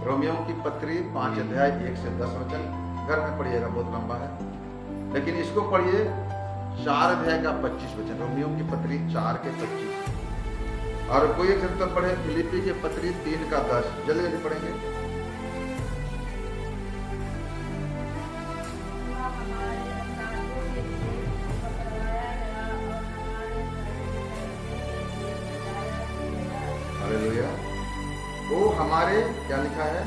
Speaker 1: रोमियो की पत्री 5 अध्याय 1 से 10 वचन घर में पढ़िएगा, बहुत लंबा है, लेकिन इसको पढ़िए 4 अध्याय का 25 वचन। रोमियो की पत्री 4 के 25। और कोई एक शब्द पढ़े फिलिपी की पत्री 3 का 10। जल्दी जल्दी पढ़ेंगे। हालेलुया। वो हमारे, क्या लिखा है,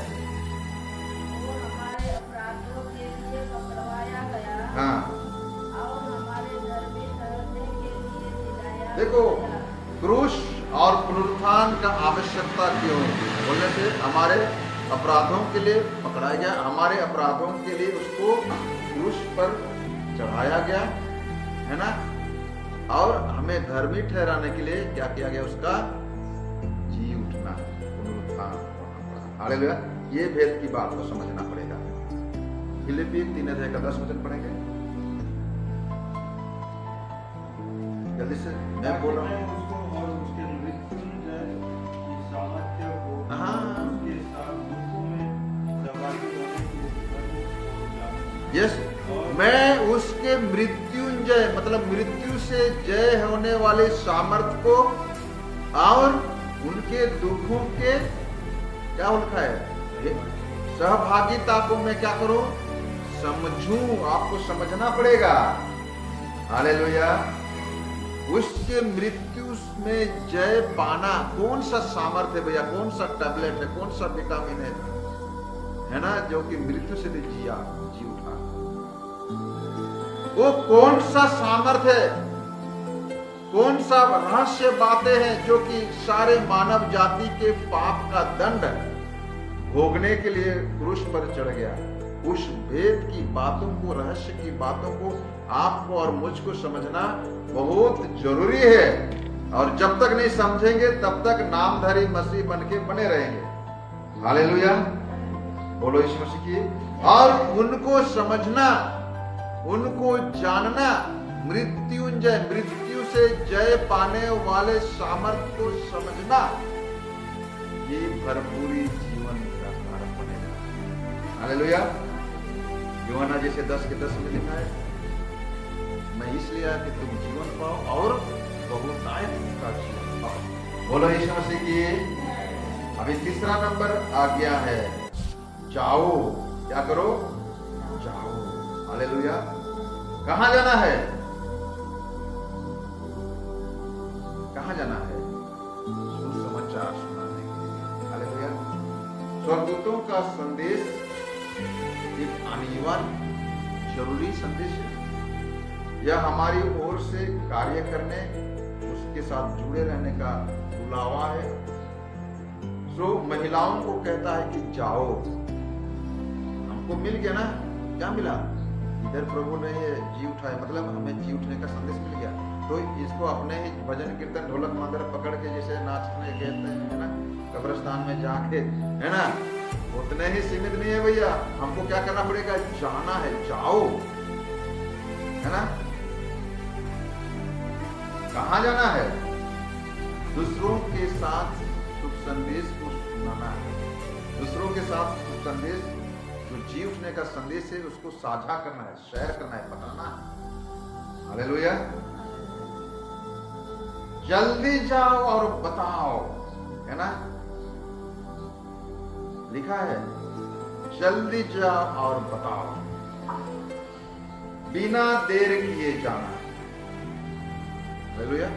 Speaker 3: वो हमारे अपराधों के लिए पकड़वाया गया,
Speaker 1: हाँ,
Speaker 3: और हमारे घर में ठहरने के लिए दिलाया
Speaker 1: देखो
Speaker 3: गया।
Speaker 1: क्रूस और पुनरुत्थान का आवश्यकता क्यों बोलने से, हमारे अपराधों के लिए पकड़ाया गया, हमारे अपराधों के लिए उसको क्रूस पर चढ़ाया गया, है ना, और हमें धर्मी ठहराने के लिए क्या किया गया, उसका जी उठना, पुनरुत्थान होना। हालेलुया। ये भेद की बात को समझना पड़ेगा। फिलिपी 3 अध्याय का 10 वचन पढ़ेंगे जल्दी से, मैं बोल रहा हूँ।
Speaker 2: उसको और उसके मृत्युंजय की सामर्थ्य को
Speaker 1: हाँ।
Speaker 2: उसके साथ दुखों में सहभागी होने की प्रभु
Speaker 1: यस, मैं उसके मृत्युंजय, मतलब मृत्यु से जय होने वाले सामर्थ को और उनके दुखों के, क्या लिखा है, सहभागिता को मैं क्या करूं, समझूं। आपको समझना पड़ेगा। हालेलुया। उसके मृत्यु में जय पाना कौन सा सामर्थ्य है भैया, कौन सा टैबलेट है, कौन सा विटामिन है ना, जो कि मृत्यु से जी उठा। वो कौन सा सामर्थ्य है, कौन सा रहस्य बातें हैं जो कि सारे मानव जाति के पाप का दंड भोगने के लिए क्रूस पर चढ़ गया। उस भेद की बातों को, रहस्य की बातों को आपको और मुझको समझना बहुत जरूरी है। और जब तक नहीं समझेंगे तब तक नामधारी मसीह बनके बने रहेंगे। हालेलुया, बोलो यीशु मसीह की। और उनको समझना, उनको जानना, मृत्युंजय, मृत्यु से जय पाने वाले सामर्थ्य को समझना, ये भरपूरी जीवन का कारण बनेगा। हालेलुया। यूहन्ना जैसे 10 के 10 में लिखा है, मैं इसलिए आया कि तुम जीवन पाओ और बहुतायत का जीवन पाओ। बोलो यीशु मसीह की। अभी तीसरा नंबर आज्ञा है, जाओ। क्या करो, जाओ। हालेलुया। कहां जाना है, कहां जाना है, सुसमाचार सुनाने के लिए। हालेलुया। स्वर्गदूतों का संदेश एक अनिवार्य जरूरी संदेश है। यह हमारी ओर से कार्य करने, उसके साथ जुड़े रहने का बुलावा है। सो महिलाओं को कहता है कि जाओ। हमको मिल गया ना, क्या मिला, इधर प्रभु ने ये जी उठाया, मतलब हमें जी उठने का संदेश मिल गया। तो इसको अपने ही भजन कीर्तन ढोलक मादर पकड़ के जैसे नाचने गए है ना, कब्रिस्तान में जाके, है ना, उतने ही सीमित नहीं है भैया। हमको क्या करना पड़ेगा, जाना है, जाओ, है ना। कहां जाना है, दूसरों के साथ शुभ संदेश को सुनाना है। दूसरों के साथ शुभ संदेश, जो जी उठने का संदेश है, उसको साझा करना है, शेयर करना है, बताना है। हालेलुया। जल्दी जाओ और बताओ, है ना, लिखा है, जल्दी जाओ और बताओ, बिना देर किए जाना। हालेलुया।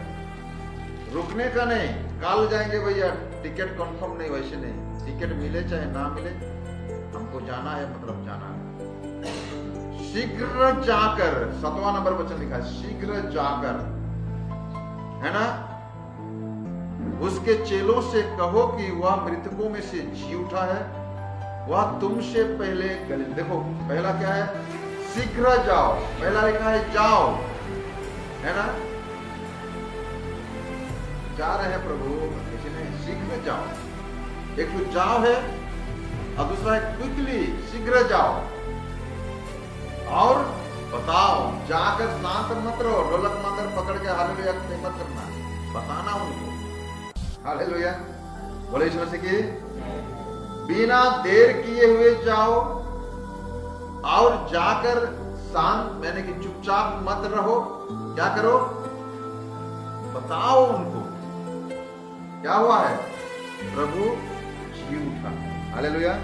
Speaker 1: रुकने का नहीं, कल जाएंगे भैया, टिकट कंफर्म नहीं, वैसे नहीं, टिकट मिले चाहे ना मिले, हमको जाना है, मतलब जाना है। शीघ्र जाकर, 7वां नंबर वचन लिखा है, शीघ्र जाकर, है ना, उसके चेलों से कहो कि वह मृतकों में से जी उठा है वह तुमसे पहले गलील। देखो पहला क्या है, शीघ्र जाओ। पहला लिखा है जाओ, है ना, जा रहे हैं प्रभु, किसी ने शीघ्र जाओ। एक तो जाओ है और दूसरा है क्विकली, शीघ्र जाओ। और बताओ, जाकर शांत मत रहो, ढोलक मांगर पकड़ के हालेलुया मत करना, बताना उनको। हालेलुया, बोले यीशु मसीह की। बिना देर किए हुए जाओ और जाकर शांत, मैंने कि चुपचाप मत रहो। क्या करो, बताओ उनको क्या हुआ है, प्रभु जी उठा। हालेलुया।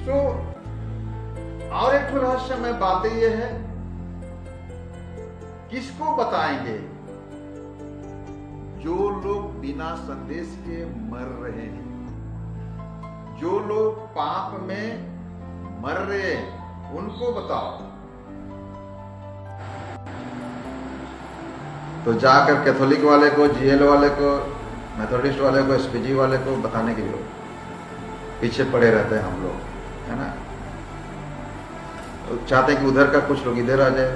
Speaker 1: सो और एक रहस्यमय बातें ये है, किसको बताएंगे? जो लोग बिना संदेश के मर रहे हैं, जो लोग पाप में मर रहे हैं, उनको बताओ। तो जाकर कैथोलिक वाले को, जीएल वाले को, मेथोडिस्ट वाले को, एसपीजी वाले को बताने के लिए पीछे पड़े रहते हैं हम लोग, है ना। तो चाहते हैं कि उधर का कुछ लोग इधर आ जाए,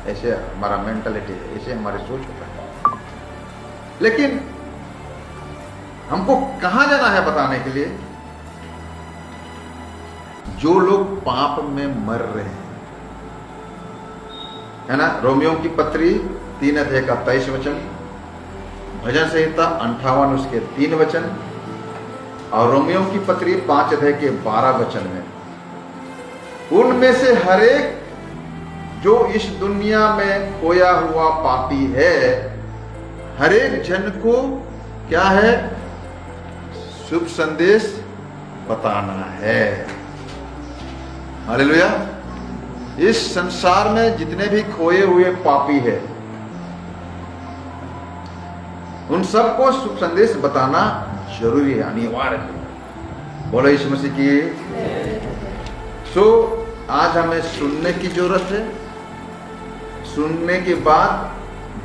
Speaker 1: ऐसे हमारा मेंटालिटी है, ऐसे हमारी सोच होता है। लेकिन हमको कहां जाना है बताने के लिए? जो लोग पाप में मर रहे हैं, है ना। रोमियो की पत्री 3 अध्याय का 23 वचन, भजन संहिता 58 उसके 3 वचन, और रोमियो की पत्री 5 अध्याय के 12 वचन में, उनमें से हरेक जो इस दुनिया में खोया हुआ पापी है, हरेक जन को क्या है, शुभ संदेश बताना है। हालेलुया। इस संसार में जितने भी खोए हुए पापी है, उन सबको शुभ संदेश बताना जरूरी है, अनिवार्य है। बोलो यीशु मसीह की। सो आज हमें सुनने की जरूरत है, सुनने के बाद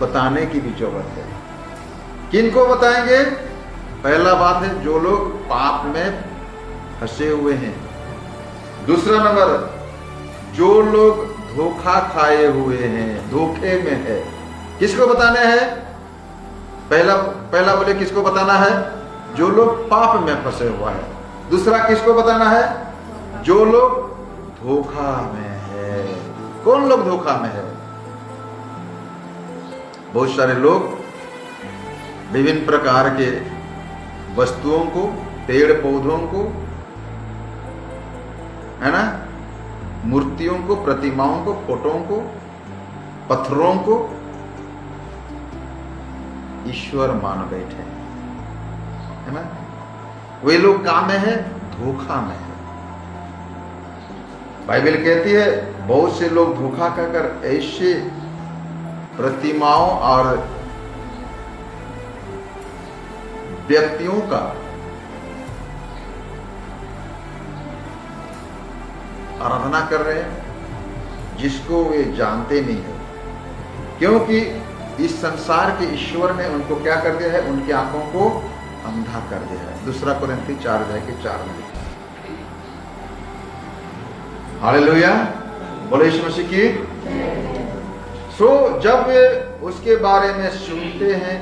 Speaker 1: बताने की भी जरूरत है। किनको बताएंगे? पहला बात है, जो लोग पाप में फंसे हुए हैं। दूसरा नंबर, जो लोग धोखा खाए हुए हैं, धोखे में है, किसको बताने हैं? पहला बोले किसको बताना है? जो लोग पाप में फंसे हुआ है। दूसरा किसको बताना है? जो लोग धोखा में है। कौन लोग धोखा में है? बहुत सारे लोग विभिन्न प्रकार के वस्तुओं को, पेड़ पौधों को, है ना, मूर्तियों को, प्रतिमाओं को, फोटों को, पत्थरों को ईश्वर मान बैठे, है ना। वे लोग काम में है, धोखा में है। बाइबल कहती है बहुत से लोग धोखा कहकर ऐसे प्रतिमाओं और व्यक्तियों का आराधना कर रहे हैं जिसको वे जानते नहीं है, क्योंकि इस संसार के ईश्वर ने उनको क्या कर दिया है? उनकी आंखों को अंधा कर दिया है। 2 कोरिन्थी 4:4 में। हालेलुया, बोलो यीशु मसीह की। सो जब वे उसके बारे में सुनते हैं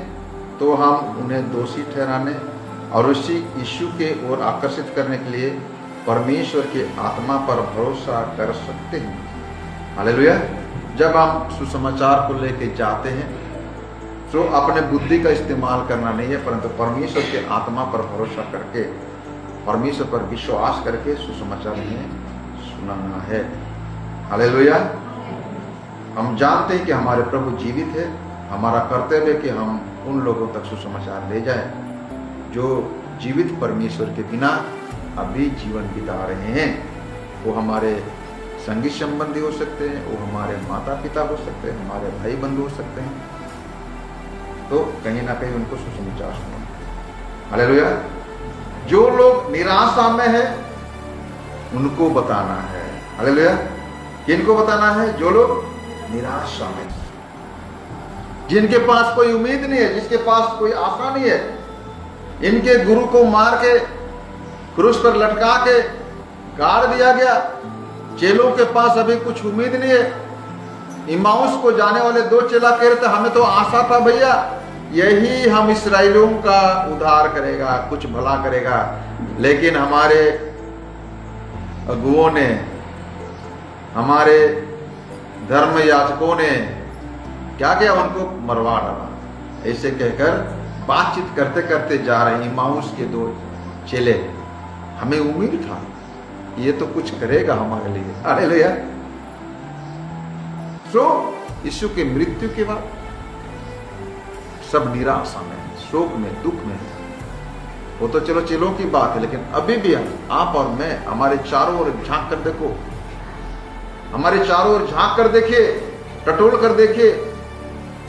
Speaker 1: तो हम उन्हें दोषी ठहराने और उसी यीशु के ओर आकर्षित करने के लिए परमेश्वर के आत्मा पर भरोसा कर सकते हैं। हालेलुया। जब हम सुसमाचार को लेके जाते हैं तो अपने बुद्धि का इस्तेमाल करना नहीं है, परंतु परमेश्वर के आत्मा पर भरोसा करके, परमेश्वर पर विश्वास करके सुसमाचार में सुनाना है। हालेलुया। हम जानते हैं कि हमारे प्रभु जीवित है। हमारा कर्तव्य है कि हम उन लोगों तक सुसमाचार ले जाएं जो जीवित परमेश्वर के बिना अभी जीवन बिता रहे हैं। वो हमारे संगीत संबंधी हो सकते हैं, वो हमारे माता पिता हो सकते हैं, हमारे भाई बंधु हो सकते हैं। तो कहीं ना कहीं उनको सुसमाचार सुनाओ। हालेलुया। जो लोग निराशा में है उनको बताना है। हालेलुया। किनको बताना है? जो लोग निराशा में, जिनके पास कोई उम्मीद नहीं है, जिसके पास कोई आशा नहीं है, इनके गुरु को मार के क्रूस पर लटका के गाड़ दिया गया। चेलों के पास अभी कुछ उम्मीद नहीं है। इमाउस को जाने वाले 2 चेला कह रहे थे हमें तो आशा था भैया यही हम इस्राएलियों का उद्धार करेगा, कुछ भला करेगा, लेकिन हमारे अगुओं ने, हमारे धर्म याजकों ने क्या किया, उनको मरवा डाला। ऐसे कहकर बातचीत करते करते जा रहे इमाउस के 2 चेले। हमें उम्मीद था ये तो कुछ करेगा हमारे लिए। हालेलुया। सो यीशु के मृत्यु के बाद सब निराशा में, शोक में, दुख में। वो तो चलो चेलों की बात है, लेकिन अभी भी आप और मैं हमारे चारों ओर झांक कर देखो, हमारे चारों ओर झांक कर देखिए, टटोल कर देखिए,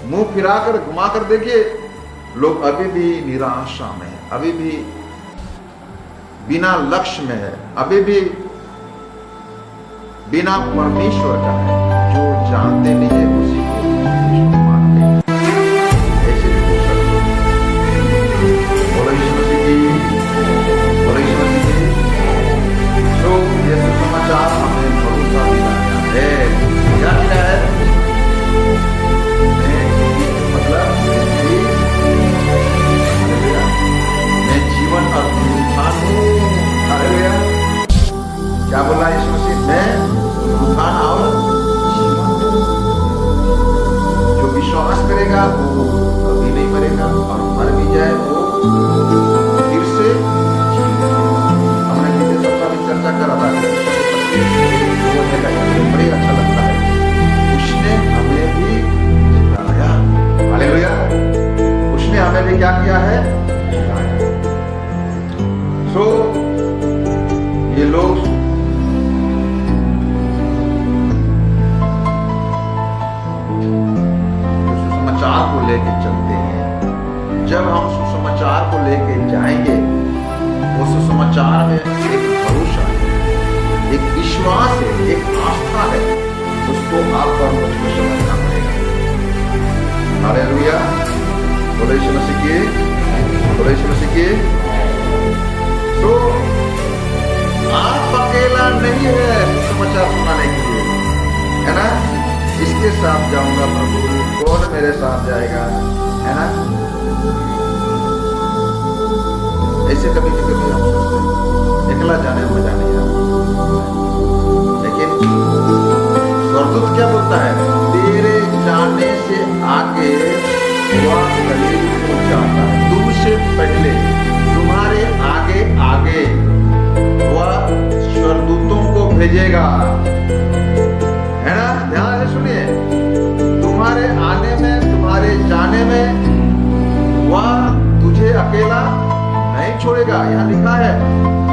Speaker 1: मुंह फिराकर घुमा कर देखिए, लोग अभी भी निराशा में है, अभी भी बिना लक्ष्य में है, अभी भी बिना परमेश्वर का है। जो जानते नहीं है उसी को मानते हैं। ऐसे भी हो सकते बोलो यीशु मसीह की, बोलो यीशु मसीह की। तो ये सुसमाचार हमें भरोसा दिलाया है। क्या दिया है? मतलब मैं जीवन और पुनरुत्थान हूँ। हालेलुया। क्या बोला यीशु मसीह? मैं पुनरुत्थान और जीवन। जो विश्वास करेगा वो कभी नहीं मरेगा, और मर भी जाए वो फिर से जीवेगा। हमने पिछले सप्ताह में चर्चा करा था, बड़ी अच्छा लगता है। उसने हमें भी जिताया। हालेलुया। उसने हमें भी क्या किया है? जिताया। सो ये लोग सुसमाचार को लेके चलते हैं। जब हम सुसमाचार को लेके जाएंगे, वो सुसमाचार में एक भरोसा है, एक विश्वास है, एक आस्था है, उसको आपको और मुझको समझना पड़ेगा। हालेलुया। बोलो यीशु मसीह की, बोलो यीशु मसीह की। तो आप अकेला नहीं है सुसमाचार सुनाने के लिए, है ना? इसके साथ जाऊंगा प्रभु, कौन मेरे साथ जाएगा, है ना? ऐसे कभी कभी हम सोचते हैं अकेला जाने में मजा नहीं आता, लेकिन स्वर्गदूत क्या बोलता है? तेरे जाने से आगे वह गलील को जाता है, तुमसे पहले, तुम्हारे आगे आगे वह स्वर्गदूतों को भेजेगा, है ना? ध्यान से सुनिए, तुम्हारे आने में, तुम्हारे जाने में वह तुझे अकेला नहीं छोड़ेगा। यहाँ लिखा है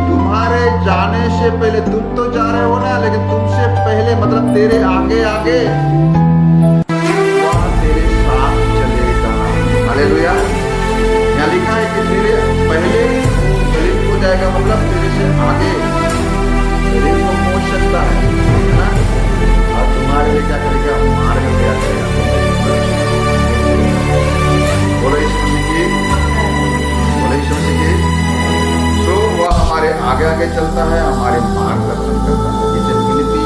Speaker 1: तुम्हारे जाने से पहले, तुम तो जा रहे हो ना, लेकिन तुमसे पहले मतलब तेरे आगे आगे वह तेरे साथ चलेगा। हालेलुया। यहाँ लिखा है कि तेरे पहले गलील को जाएगा, मतलब तेरे से आगे गलील को पहुंच सकता है ना? और तुम्हारे लिए क्या करेगा? मार्ग तैयार करेगा। बोलो यीशु मसीह की, बोलो यीशु मसीह की। तो वह हमारे आगे आगे चलता है, हमारे मार्गदर्शन करता है। जैसे फिलिप्पी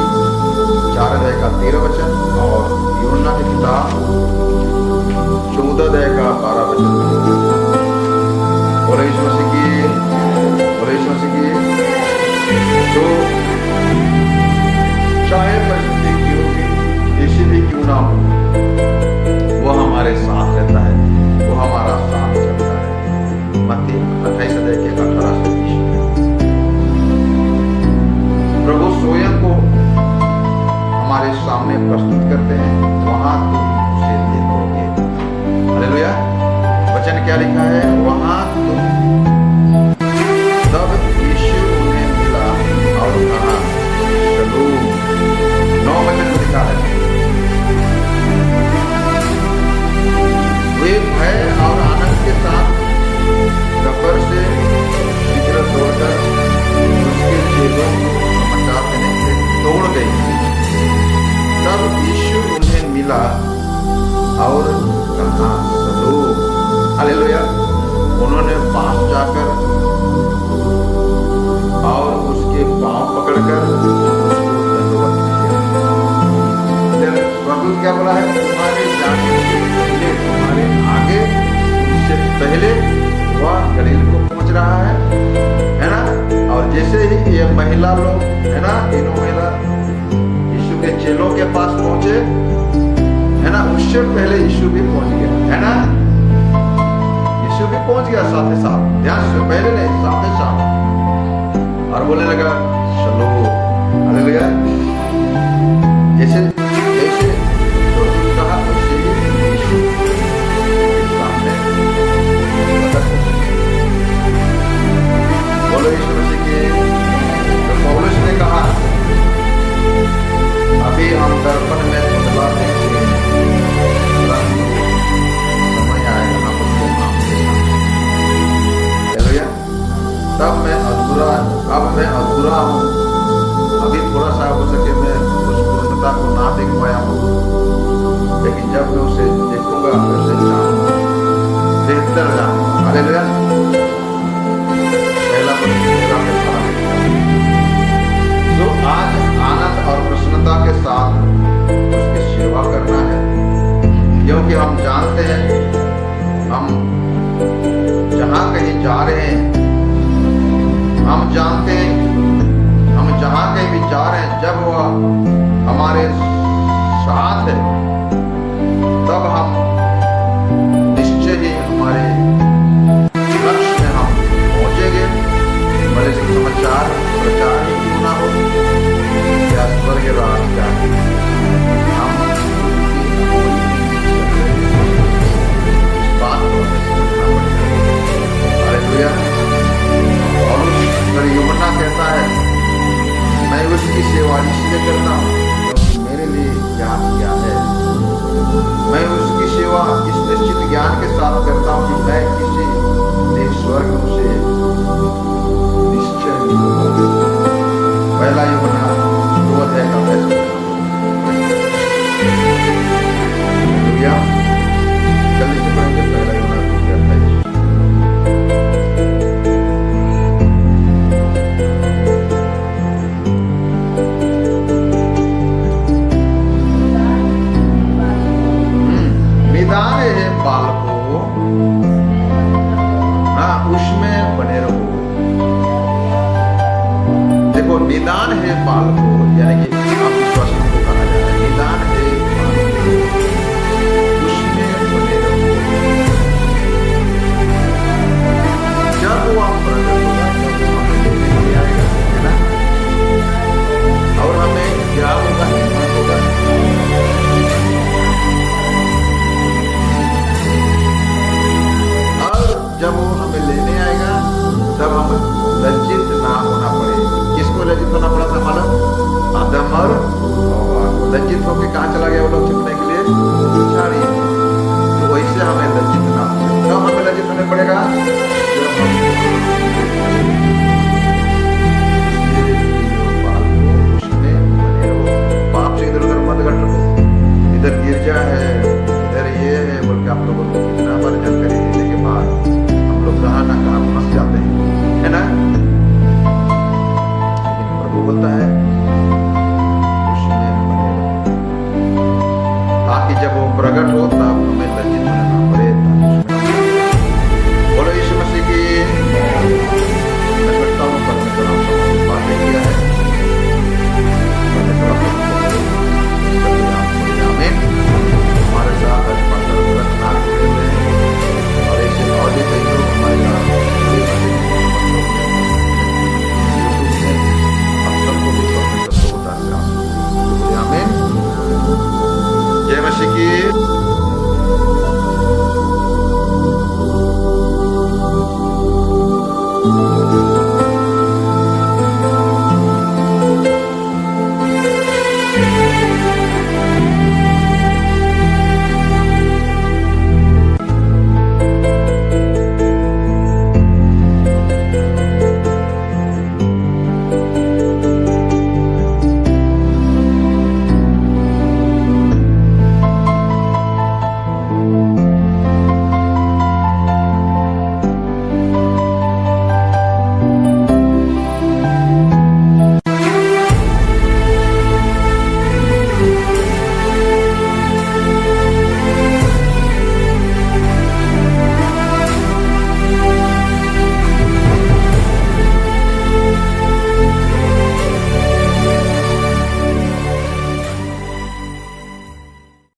Speaker 1: 4:13 और यूहन्ना की किताब 14:12। बोलो यीशु मसीह की, बोलो यीशु मसीह की। तो चाहे परिस्थिति किसी भी क्यों ना हो, वो हमारे साथ रहता है, वो हमारा साथ चलता है। मत्ती 28:18। प्रभु स्वयं को हमारे सामने प्रस्तुत करते हैं, वहां तुम उसे देखोगे। हालेलुया। वचन क्या लिखा है? वहां तुम, तब यीशु उन्हें मिला और कहा शलोम। 9 वचन में लिखा है, वे भय और आनंद के साथ कब्र से शीघ्र दौड़कर उसके चेलों को समाचार देने के लिए दौड़ गई। तब यीशु उन्हें मिला और कहा शलोम। हालेलुया। उन्होंने चेलों के पास पहुंचे, है ना, उससे पहले यीशु भी पहुंच गया, है ना, यीशु भी पहुंच गया साथ ही साथ, ध्यान से, पहले नहीं साथ ही साथ, और बोलने लगा चलो, हालेलुया। जैसे जैसे तो कहा वैसे ही यीशु के सामने प्रकट हो गए। बोलो यीशु मसीह के। तो पौलुस ने कहा अभी हम दर्पण में धुंधला देखेंगे, परंतु समय आएगा हम उसको आमने सामने। हालेलुया। तब मैं अधूरा, अब मैं अधूरा हूँ, अभी थोड़ा सा हो सके मैं उस पूर्णता को ना देख पाया हूँ, लेकिन जब मैं उसे देखूंगा मैं उसे जानूंगा, बेहतर जानूंगा। हालेलुया। पहला मेरा तो आज आनंद और प्रसन्नता के साथ उसकी सेवा करना है, क्योंकि हम जानते हैं हम जहाँ कहीं जा रहे हैं, हम जानते हैं हम जहाँ कहीं भी जा रहे हैं, जब वह हमारे साथ है तब हम निश्चय ही हमारे लक्ष्य में हम पहुंचेंगे, भले से समाचार प्रचार ही क्यों ना हो या स्वर्ग राज का, हम इस बात को हमें समझना पड़ेगा। हालेलुया। और यूहन्ना कहता है मैं उसकी सेवा इसलिए करता हूँ क्योंकि मेरे लिए ज्ञान क्या है, मैं उसकी सेवा इस निश्चित ज्ञान के साथ करता हूँ कि मैं किसी दिन स्वर्ग से निश्चय मिलूंगा। पहला यूहन्ना 2 अध्याय का